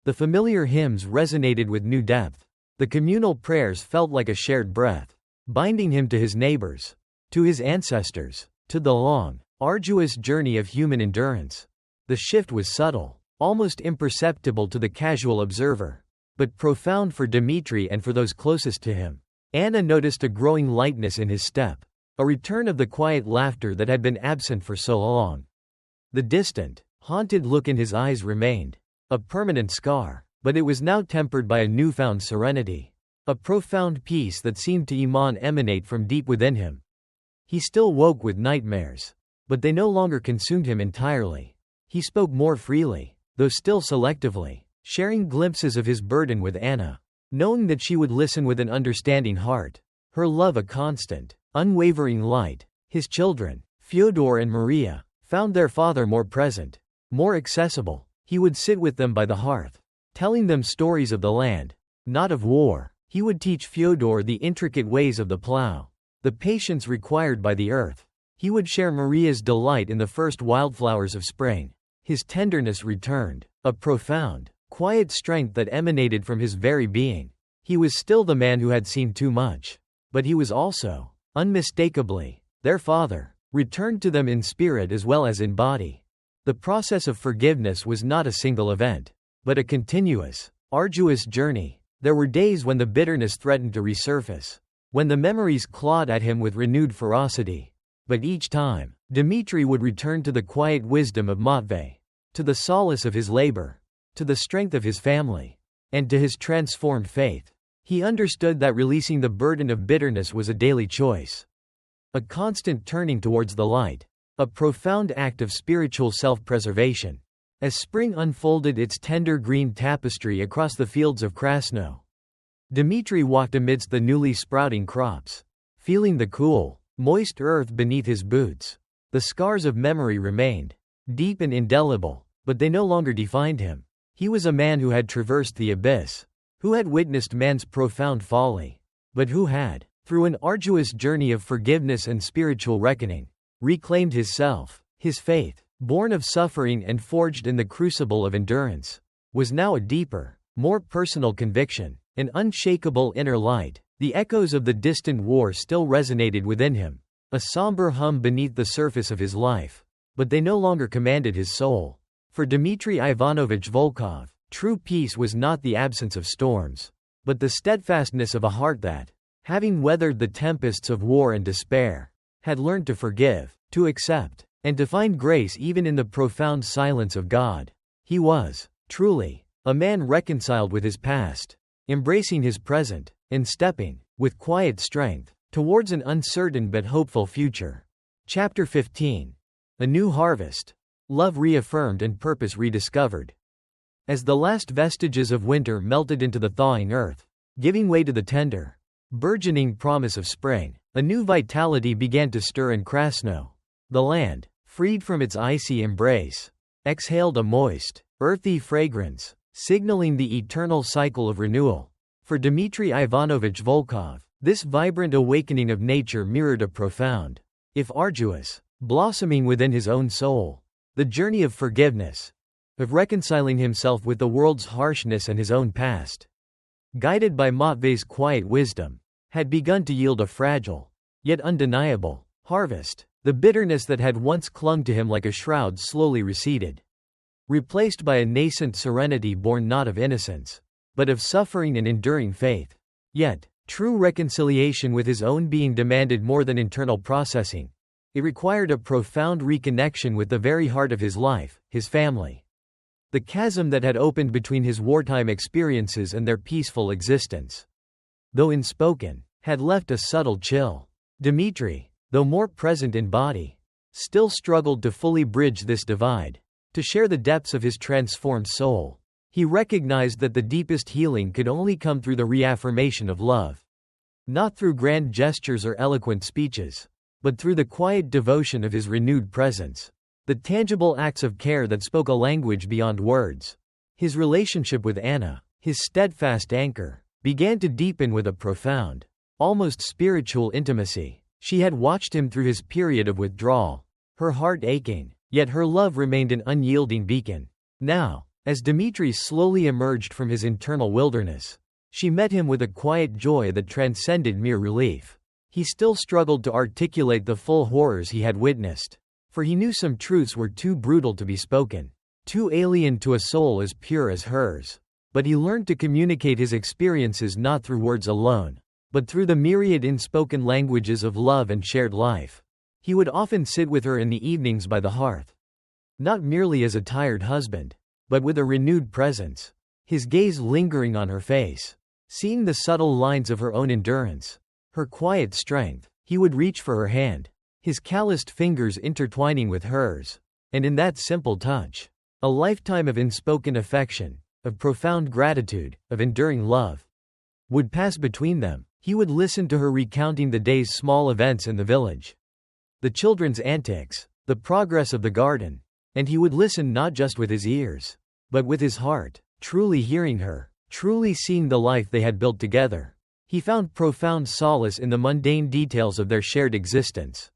The familiar hymns resonated with new depth. The communal prayers felt like a shared breath, binding him to his neighbors, to his ancestors, to the long, arduous journey of human endurance. The shift was subtle, almost imperceptible to the casual observer, but profound for Dmitri and for those closest to him. Anna noticed a growing lightness in his step, a return of the quiet laughter that had been absent for so long. The distant, haunted look in his eyes remained, a permanent scar, but it was now tempered by a newfound serenity, a profound peace that seemed to emanate from deep within him. He still woke with nightmares, but they no longer consumed him entirely. He spoke more freely, though still selectively, sharing glimpses of his burden with Anna, knowing that she would listen with an understanding heart, her love a constant, unwavering light. His children, Fyodor and Maria, found their father more present, more accessible. He would sit with them by the hearth, telling them stories of the land, not of war. He would teach Fyodor the intricate ways of the plow, the patience required by the earth. He would share Maria's delight in the first wildflowers of spring. His tenderness returned, a profound, quiet strength that emanated from his very being. He was still the man who had seen too much, but he was also, unmistakably, their father, returned to them in spirit as well as in body. The process of forgiveness was not a single event, but a continuous, arduous journey. There were days when the bitterness threatened to resurface, when the memories clawed at him with renewed ferocity. But each time, Dmitri would return to the quiet wisdom of Matvey, to the solace of his labor, to the strength of his family, and to his transformed faith. He understood that releasing the burden of bitterness was a daily choice, a constant turning towards the light, a profound act of spiritual self-preservation. As spring unfolded its tender green tapestry across the fields of Krasnoe, Dmitri walked amidst the newly sprouting crops, feeling the cool, moist earth beneath his boots. The scars of memory remained, deep and indelible, but they no longer defined him. He was a man who had traversed the abyss, who had witnessed man's profound folly, but who had, through an arduous journey of forgiveness and spiritual reckoning, reclaimed his self. His faith, born of suffering and forged in the crucible of endurance, was now a deeper, more personal conviction, an unshakable inner light. The echoes of the distant war still resonated within him, a somber hum beneath the surface of his life, but they no longer commanded his soul. For Dmitri Ivanovich Volkov, true peace was not the absence of storms, but the steadfastness of a heart that, having weathered the tempests of war and despair, had learned to forgive, to accept, and to find grace even in the profound silence of God. He was, truly, a man reconciled with his past, embracing his present, and stepping, with quiet strength, towards an uncertain but hopeful future. Chapter 15. A New Harvest. Love reaffirmed and purpose rediscovered. As the last vestiges of winter melted into the thawing earth, giving way to the tender, burgeoning promise of spring, a new vitality began to stir in Krasnoe. The land, freed from its icy embrace, exhaled a moist, earthy fragrance, signaling the eternal cycle of renewal. For Dmitri Ivanovich Volkov, this vibrant awakening of nature mirrored a profound, if arduous, blossoming within his own soul. The journey of forgiveness, of reconciling himself with the world's harshness and his own past, guided by Matvey's quiet wisdom, had begun to yield a fragile, yet undeniable, harvest. The bitterness that had once clung to him like a shroud slowly receded, replaced by a nascent serenity born not of innocence, but of suffering and enduring faith. Yet, true reconciliation with his own being demanded more than internal processing. It required a profound reconnection with the very heart of his life, his family. The chasm that had opened between his wartime experiences and their peaceful existence, though unspoken, had left a subtle chill. Dmitri, though more present in body, still struggled to fully bridge this divide, to share the depths of his transformed soul. He recognized that the deepest healing could only come through the reaffirmation of love. Not through grand gestures or eloquent speeches, but through the quiet devotion of his renewed presence, the tangible acts of care that spoke a language beyond words. His relationship with Anna, his steadfast anchor, began to deepen with a profound, almost spiritual intimacy. She had watched him through his period of withdrawal, her heart aching, yet her love remained an unyielding beacon. Now, as Dmitri slowly emerged from his internal wilderness, she met him with a quiet joy that transcended mere relief. He still struggled to articulate the full horrors he had witnessed, for he knew some truths were too brutal to be spoken, too alien to a soul as pure as hers. But he learned to communicate his experiences not through words alone, but through the myriad unspoken languages of love and shared life. He would often sit with her in the evenings by the hearth, not merely as a tired husband, but with a renewed presence, his gaze lingering on her face, seeing the subtle lines of her own endurance, her quiet strength. He would reach for her hand, his calloused fingers intertwining with hers, and in that simple touch, a lifetime of unspoken affection, of profound gratitude, of enduring love, would pass between them. He would listen to her recounting the day's small events in the village, the children's antics, the progress of the garden, and he would listen not just with his ears, but with his heart, truly hearing her, truly seeing the life they had built together. He found profound solace in the mundane details of their shared existence,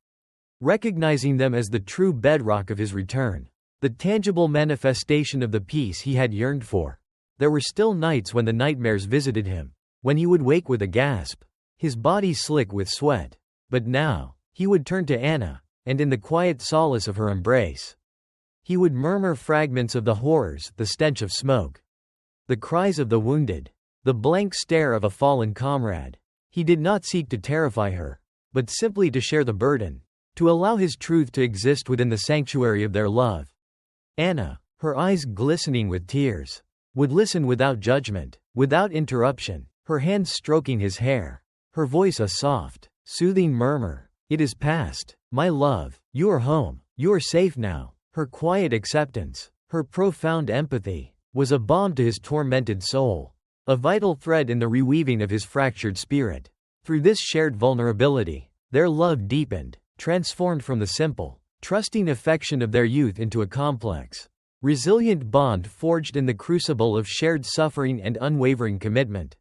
recognizing them as the true bedrock of his return, the tangible manifestation of the peace he had yearned for. There were still nights when the nightmares visited him, when he would wake with a gasp, his body slick with sweat. But now, he would turn to Anna, and in the quiet solace of her embrace, he would murmur fragments of the horrors, the stench of smoke, the cries of the wounded, the blank stare of a fallen comrade. He did not seek to terrify her, but simply to share the burden, to allow his truth to exist within the sanctuary of their love. Anna, her eyes glistening with tears, would listen without judgment, without interruption, her hands stroking his hair, her voice a soft, soothing murmur. "It is past, my love, you are home, you are safe now." Her quiet acceptance, her profound empathy, was a balm to his tormented soul, a vital thread in the reweaving of his fractured spirit. Through this shared vulnerability, their love deepened, transformed from the simple, trusting affection of their youth into a complex, resilient bond forged in the crucible of shared suffering and unwavering commitment.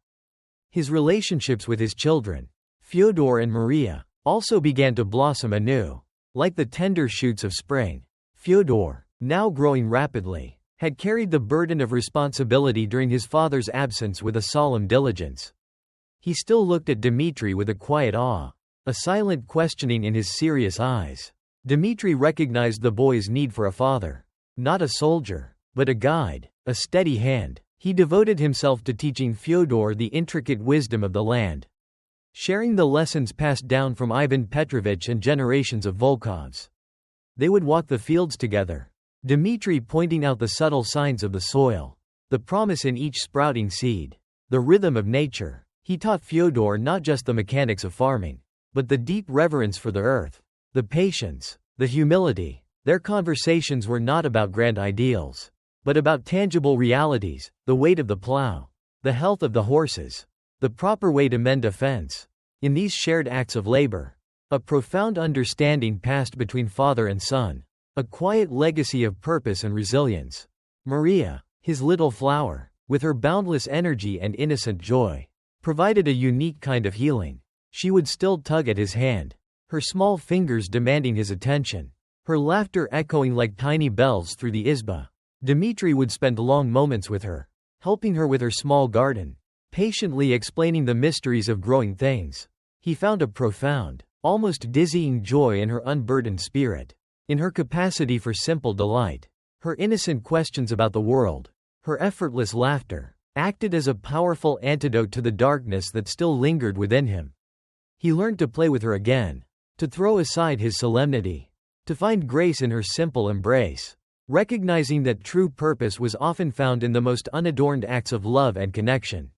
His relationships with his children, Fyodor and Maria, also began to blossom anew. Like the tender shoots of spring, Fyodor, now growing rapidly, had carried the burden of responsibility during his father's absence with a solemn diligence. He still looked at Dmitri with a quiet awe, a silent questioning in his serious eyes. Dmitri recognized the boy's need for a father. Not a soldier, but a guide, a steady hand. He devoted himself to teaching Fyodor the intricate wisdom of the land, sharing the lessons passed down from Ivan Petrovich and generations of Volkovs. They would walk the fields together, Dmitri pointing out the subtle signs of the soil, the promise in each sprouting seed, the rhythm of nature. He taught Fyodor not just the mechanics of farming, but the deep reverence for the earth, the patience, the humility. Their conversations were not about grand ideals, but about tangible realities, the weight of the plow, the health of the horses, the proper way to mend a fence. In these shared acts of labor, a profound understanding passed between father and son, a quiet legacy of purpose and resilience. Maria, his little flower, with her boundless energy and innocent joy, provided a unique kind of healing. She would still tug at his hand, her small fingers demanding his attention, her laughter echoing like tiny bells through the izba. Dmitri would spend long moments with her, helping her with her small garden, patiently explaining the mysteries of growing things. He found a profound, almost dizzying joy in her unburdened spirit, in her capacity for simple delight. Her innocent questions about the world, her effortless laughter, acted as a powerful antidote to the darkness that still lingered within him. He learned to play with her again, to throw aside his solemnity, to find grace in her simple embrace, recognizing that true purpose was often found in the most unadorned acts of love and connection.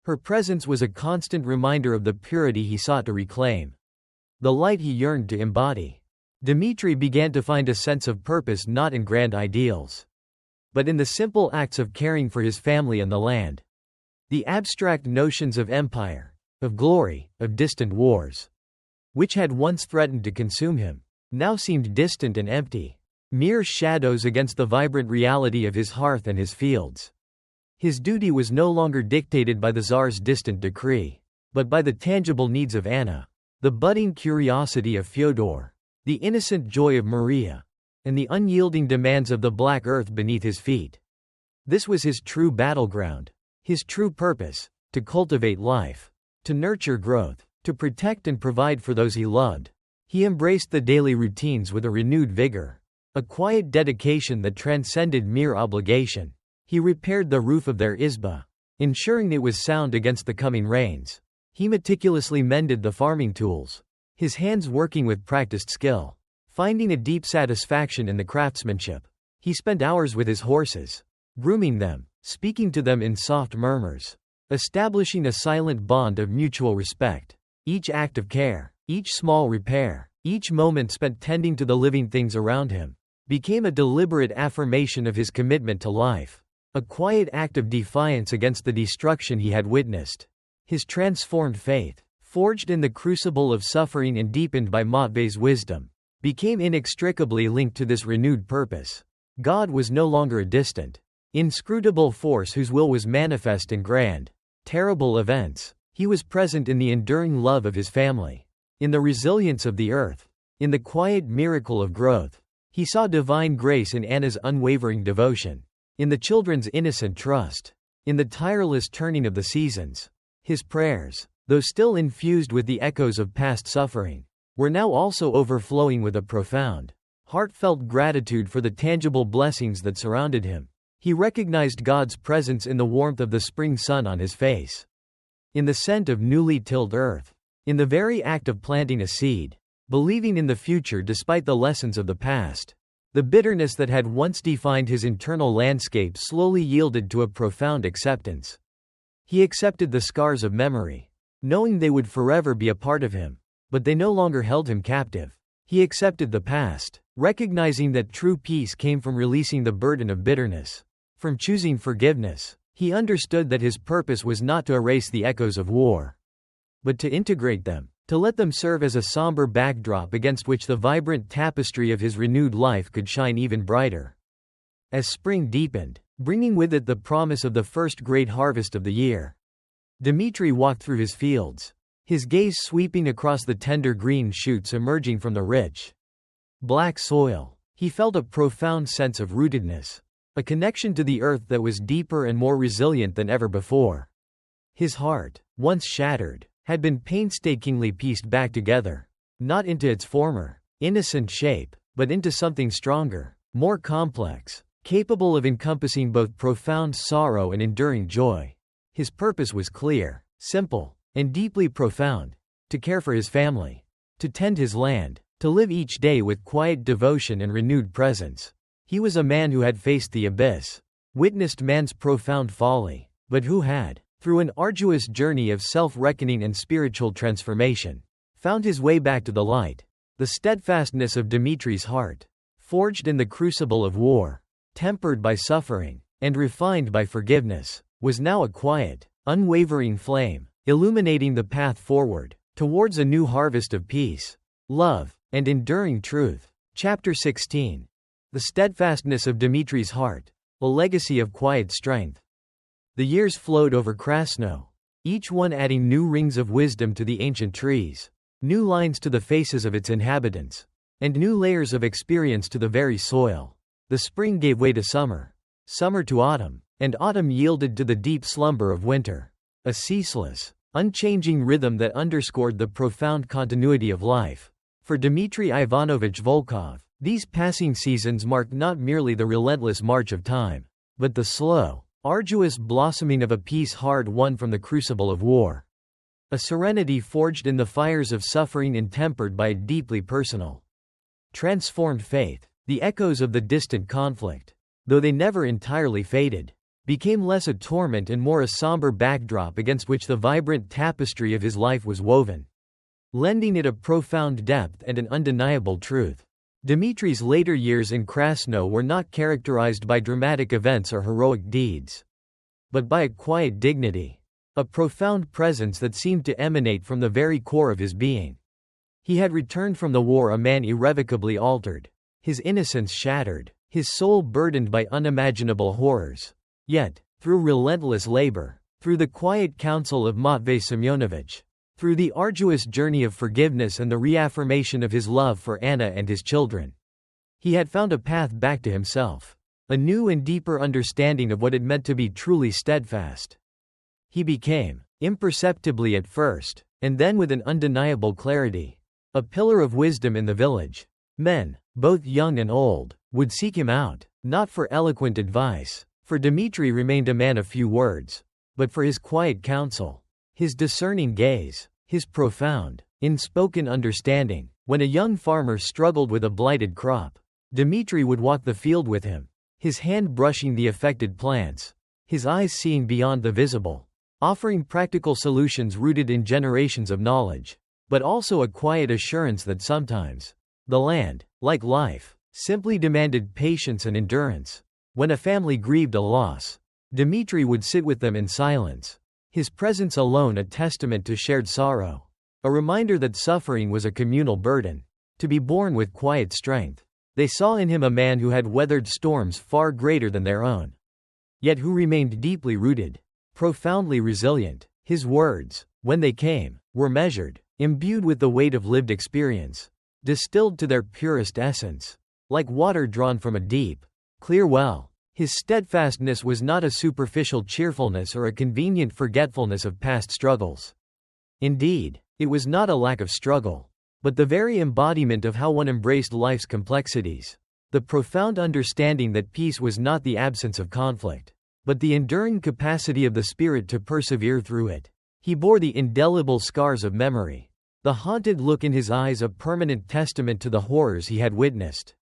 Her presence was a constant reminder of the purity he sought to reclaim, the light he yearned to embody. Dmitri began to find a sense of purpose not in grand ideals, but in the simple acts of caring for his family and the land. The abstract notions of empire, of glory, of distant wars, which had once threatened to consume him, now seemed distant and empty, mere shadows against the vibrant reality of his hearth and his fields. His duty was no longer dictated by the Tsar's distant decree, but by the tangible needs of Anna, the budding curiosity of Fyodor, the innocent joy of Maria, and the unyielding demands of the black earth beneath his feet. This was his true battleground, his true purpose, to cultivate life, to nurture growth, to protect and provide for those he loved. He embraced the daily routines with a renewed vigor, a quiet dedication that transcended mere obligation. He repaired the roof of their izba, ensuring it was sound against the coming rains. He meticulously mended the farming tools, his hands working with practiced skill, finding a deep satisfaction in the craftsmanship. He spent hours with his horses, grooming them, speaking to them in soft murmurs, establishing a silent bond of mutual respect. Each act of care, each small repair, each moment spent tending to the living things around him, became a deliberate affirmation of his commitment to life, a quiet act of defiance against the destruction he had witnessed. His transformed faith, forged in the crucible of suffering and deepened by Matvei's wisdom, became inextricably linked to this renewed purpose. God was no longer a distant, inscrutable force whose will was manifest in grand, terrible events. He was present in the enduring love of his family, in the resilience of the earth, in the quiet miracle of growth. He saw divine grace in Anna's unwavering devotion, in the children's innocent trust, in the tireless turning of the seasons. His prayers, though still infused with the echoes of past suffering, were now also overflowing with a profound, heartfelt gratitude for the tangible blessings that surrounded him. He recognized God's presence in the warmth of the spring sun on his face, in the scent of newly tilled earth, in the very act of planting a seed, believing in the future despite the lessons of the past. The bitterness that had once defined his internal landscape slowly yielded to a profound acceptance. He accepted the scars of memory, knowing they would forever be a part of him, but they no longer held him captive. He accepted the past, recognizing that true peace came from releasing the burden of bitterness, from choosing forgiveness. He understood that his purpose was not to erase the echoes of war, but to integrate them, to let them serve as a somber backdrop against which the vibrant tapestry of his renewed life could shine even brighter. As spring deepened, bringing with it the promise of the first great harvest of the year, Dmitri walked through his fields, his gaze sweeping across the tender green shoots emerging from the rich, black soil. He felt a profound sense of rootedness, a connection to the earth that was deeper and more resilient than ever before. His heart, once shattered, had been painstakingly pieced back together, not into its former, innocent shape, but into something stronger, more complex, capable of encompassing both profound sorrow and enduring joy. His purpose was clear, simple, and deeply profound: to care for his family, to tend his land, to live each day with quiet devotion and renewed presence. He was a man who had faced the abyss, witnessed man's profound folly, but who had, through an arduous journey of self-reckoning and spiritual transformation, found his way back to the light. The steadfastness of Dmitri's heart, forged in the crucible of war, tempered by suffering, and refined by forgiveness, was now a quiet, unwavering flame, illuminating the path forward, towards a new harvest of peace, love, and enduring truth. Chapter 16. The steadfastness of Dmitri's heart, a legacy of quiet strength. The years flowed over Krasnoe, each one adding new rings of wisdom to the ancient trees, new lines to the faces of its inhabitants, and new layers of experience to the very soil. The spring gave way to summer, summer to autumn, and autumn yielded to the deep slumber of winter, a ceaseless, unchanging rhythm that underscored the profound continuity of life. For Dmitri Ivanovich Volkov, these passing seasons marked not merely the relentless march of time, but the slow, arduous blossoming of a peace hard won from the crucible of war. A serenity forged in the fires of suffering and tempered by a deeply personal, transformed faith. The echoes of the distant conflict, though they never entirely faded, became less a torment and more a somber backdrop against which the vibrant tapestry of his life was woven, lending it a profound depth and an undeniable truth. Dmitri's later years in Krasnoe were not characterized by dramatic events or heroic deeds, but by a quiet dignity, a profound presence that seemed to emanate from the very core of his being. He had returned from the war a man irrevocably altered, his innocence shattered, his soul burdened by unimaginable horrors. Yet, through relentless labor, through the quiet counsel of Matvei Semyonovich, through the arduous journey of forgiveness and the reaffirmation of his love for Anna and his children, he had found a path back to himself, a new and deeper understanding of what it meant to be truly steadfast. He became, imperceptibly at first, and then with an undeniable clarity, a pillar of wisdom in the village. Men, both young and old, would seek him out, not for eloquent advice, for Dmitri remained a man of few words, but for his quiet counsel, his discerning gaze, his profound, unspoken understanding. When a young farmer struggled with a blighted crop, Dmitri would walk the field with him, his hand brushing the affected plants, his eyes seeing beyond the visible, offering practical solutions rooted in generations of knowledge, but also a quiet assurance that sometimes the land, like life, simply demanded patience and endurance. When a family grieved a loss, Dmitri would sit with them in silence, his presence alone a testament to shared sorrow, a reminder that suffering was a communal burden, to be borne with quiet strength. They saw in him a man who had weathered storms far greater than their own, yet who remained deeply rooted, profoundly resilient. His words, when they came, were measured, imbued with the weight of lived experience, distilled to their purest essence, like water drawn from a deep, clear well. His steadfastness was not a superficial cheerfulness or a convenient forgetfulness of past struggles. Indeed, it was not a lack of struggle, but the very embodiment of how one embraced life's complexities, the profound understanding that peace was not the absence of conflict, but the enduring capacity of the spirit to persevere through it. He bore the indelible scars of memory, the haunted look in his eyes a permanent testament to the horrors he had witnessed.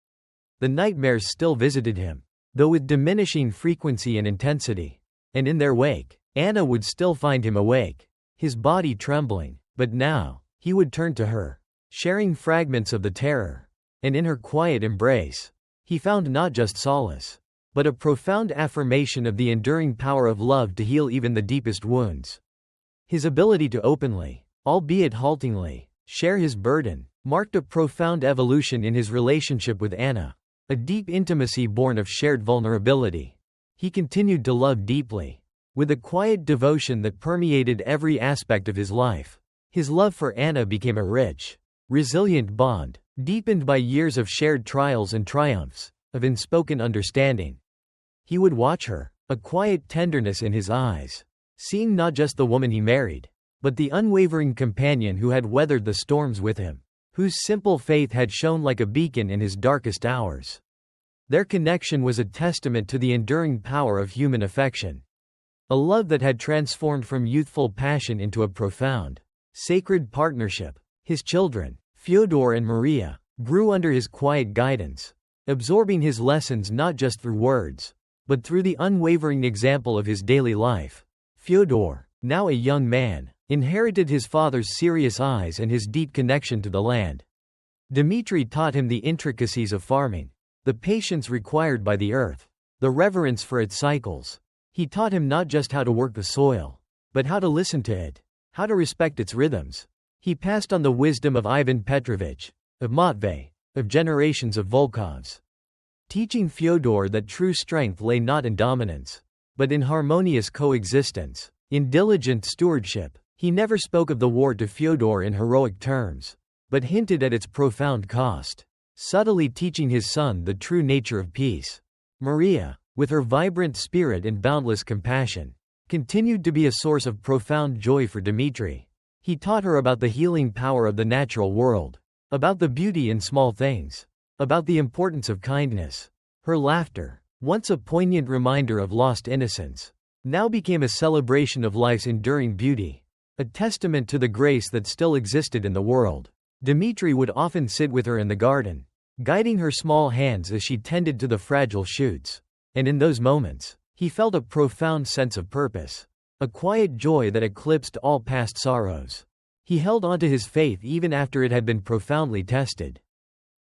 The nightmares still visited him, though with diminishing frequency and intensity, and in their wake, Anna would still find him awake, his body trembling, but now, he would turn to her, sharing fragments of the terror, and in her quiet embrace, he found not just solace, but a profound affirmation of the enduring power of love to heal even the deepest wounds. His ability to openly, albeit haltingly, share his burden, marked a profound evolution in his relationship with Anna, a deep intimacy born of shared vulnerability. He continued to love deeply, with a quiet devotion that permeated every aspect of his life. His love for Anna became a rich, resilient bond, deepened by years of shared trials and triumphs, of unspoken understanding. He would watch her, a quiet tenderness in his eyes, seeing not just the woman he married, but the unwavering companion who had weathered the storms with him, whose simple faith had shone like a beacon in his darkest hours. Their connection was a testament to the enduring power of human affection. A love that had transformed from youthful passion into a profound, sacred partnership. His children, Fyodor and Maria, grew under his quiet guidance, absorbing his lessons not just through words, but through the unwavering example of his daily life. Fyodor, now a young man, inherited his father's serious eyes and his deep connection to the land. Dmitri taught him the intricacies of farming, the patience required by the earth, the reverence for its cycles. He taught him not just how to work the soil, but how to listen to it, how to respect its rhythms. He passed on the wisdom of Ivan Petrovich, of Matvey, of generations of Volkovs, teaching Fyodor that true strength lay not in dominance, but in harmonious coexistence, in diligent stewardship. He never spoke of the war to Fyodor in heroic terms, but hinted at its profound cost, subtly teaching his son the true nature of peace. Maria, with her vibrant spirit and boundless compassion, continued to be a source of profound joy for Dmitri. He taught her about the healing power of the natural world, about the beauty in small things, about the importance of kindness. Her laughter, once a poignant reminder of lost innocence, now became a celebration of life's enduring beauty, a testament to the grace that still existed in the world. Dmitri would often sit with her in the garden, guiding her small hands as she tended to the fragile shoots, and in those moments, he felt a profound sense of purpose, a quiet joy that eclipsed all past sorrows. He held onto his faith even after it had been profoundly tested,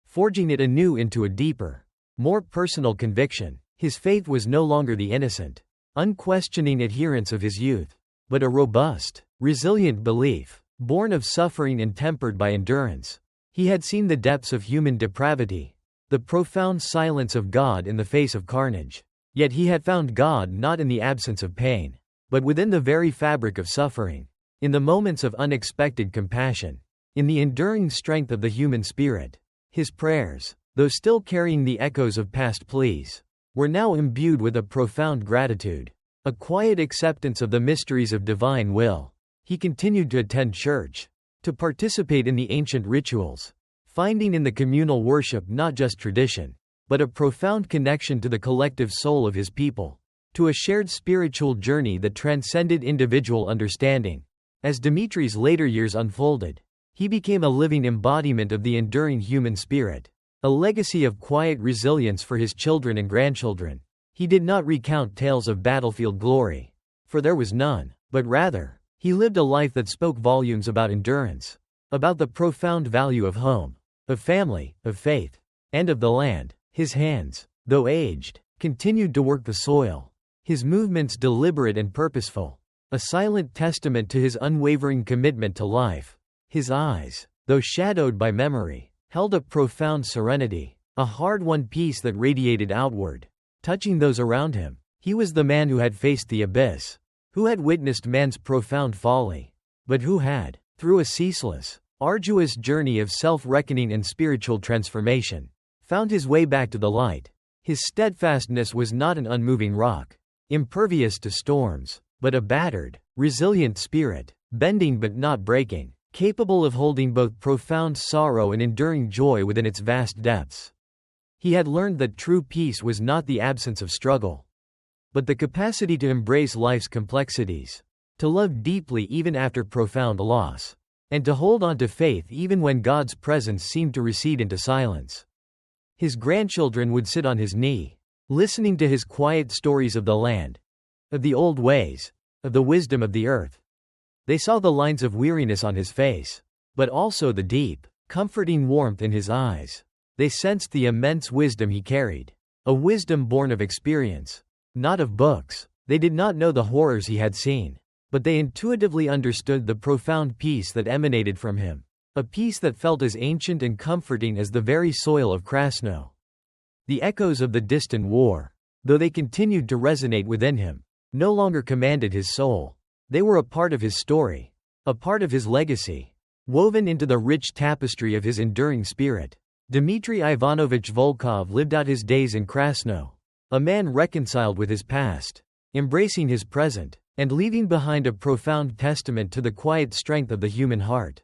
forging it anew into a deeper, more personal conviction. His faith was no longer the innocent, unquestioning adherence of his youth, but a robust, resilient belief, born of suffering and tempered by endurance. He had seen the depths of human depravity, the profound silence of God in the face of carnage. Yet he had found God not in the absence of pain, but within the very fabric of suffering, in the moments of unexpected compassion, in the enduring strength of the human spirit. His prayers, though still carrying the echoes of past pleas, were now imbued with a profound gratitude, a quiet acceptance of the mysteries of divine will. He continued to attend church, to participate in the ancient rituals, finding in the communal worship not just tradition, but a profound connection to the collective soul of his people, to a shared spiritual journey that transcended individual understanding. As Dmitri's later years unfolded, he became a living embodiment of the enduring human spirit, a legacy of quiet resilience for his children and grandchildren. He did not recount tales of battlefield glory, for there was none, but rather, he lived a life that spoke volumes about endurance, about the profound value of home, of family, of faith, and of the land. His hands, though aged, continued to work the soil, his movements deliberate and purposeful, a silent testament to his unwavering commitment to life. His eyes, though shadowed by memory, held a profound serenity, a hard-won peace that radiated outward, touching those around him. He was the man who had faced the abyss, who had witnessed man's profound folly, but who had, through a ceaseless, arduous journey of self-reckoning and spiritual transformation, found his way back to the light. His steadfastness was not an unmoving rock, impervious to storms, but a battered, resilient spirit, bending but not breaking, capable of holding both profound sorrow and enduring joy within its vast depths. He had learned that true peace was not the absence of struggle, but the capacity to embrace life's complexities, to love deeply even after profound loss, and to hold on to faith even when God's presence seemed to recede into silence. His grandchildren would sit on his knee, listening to his quiet stories of the land, of the old ways, of the wisdom of the earth. They saw the lines of weariness on his face, but also the deep, comforting warmth in his eyes. They sensed the immense wisdom he carried, a wisdom born of experience, not of books. They did not know the horrors he had seen, but they intuitively understood the profound peace that emanated from him, a peace that felt as ancient and comforting as the very soil of Krasnoe. The echoes of the distant war, though they continued to resonate within him, no longer commanded his soul. They were a part of his story, a part of his legacy, woven into the rich tapestry of his enduring spirit. Dmitri Ivanovich Volkov lived out his days in Krasnoe, a man reconciled with his past, embracing his present, and leaving behind a profound testament to the quiet strength of the human heart,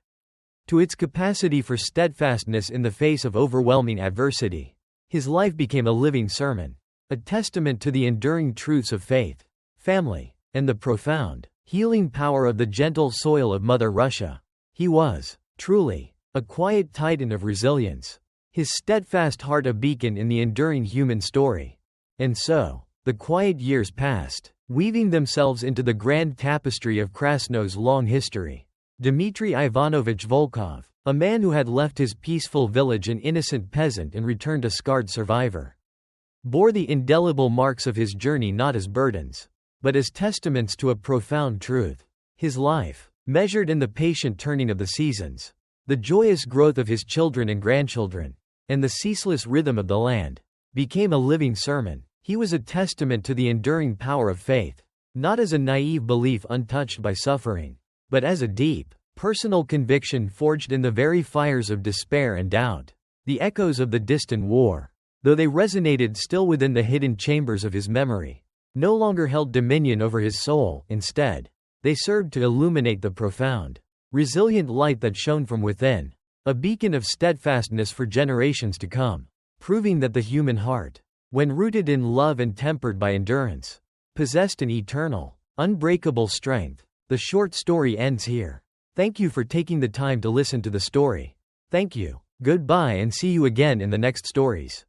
to its capacity for steadfastness in the face of overwhelming adversity. His life became a living sermon, a testament to the enduring truths of faith, family, and the profound, healing power of the gentle soil of Mother Russia. He was, truly, a quiet titan of resilience, his steadfast heart a beacon in the enduring human story. And so, the quiet years passed, weaving themselves into the grand tapestry of Krasnoe's long history. Dmitri Ivanovich Volkov, a man who had left his peaceful village an innocent peasant and returned a scarred survivor, bore the indelible marks of his journey not as burdens, but as testaments to a profound truth. His life, measured in the patient turning of the seasons, the joyous growth of his children and grandchildren, and the ceaseless rhythm of the land, became a living sermon. He was a testament to the enduring power of faith, not as a naive belief untouched by suffering, but as a deep, personal conviction forged in the very fires of despair and doubt. The echoes of the distant war, though they resonated still within the hidden chambers of his memory, no longer held dominion over his soul. Instead, they served to illuminate the profound, resilient light that shone from within, a beacon of steadfastness for generations to come, proving that the human heart, when rooted in love and tempered by endurance, possessed an eternal, unbreakable strength. The short story ends here. Thank you for taking the time to listen to the story. Thank you. Goodbye and see you again in the next stories.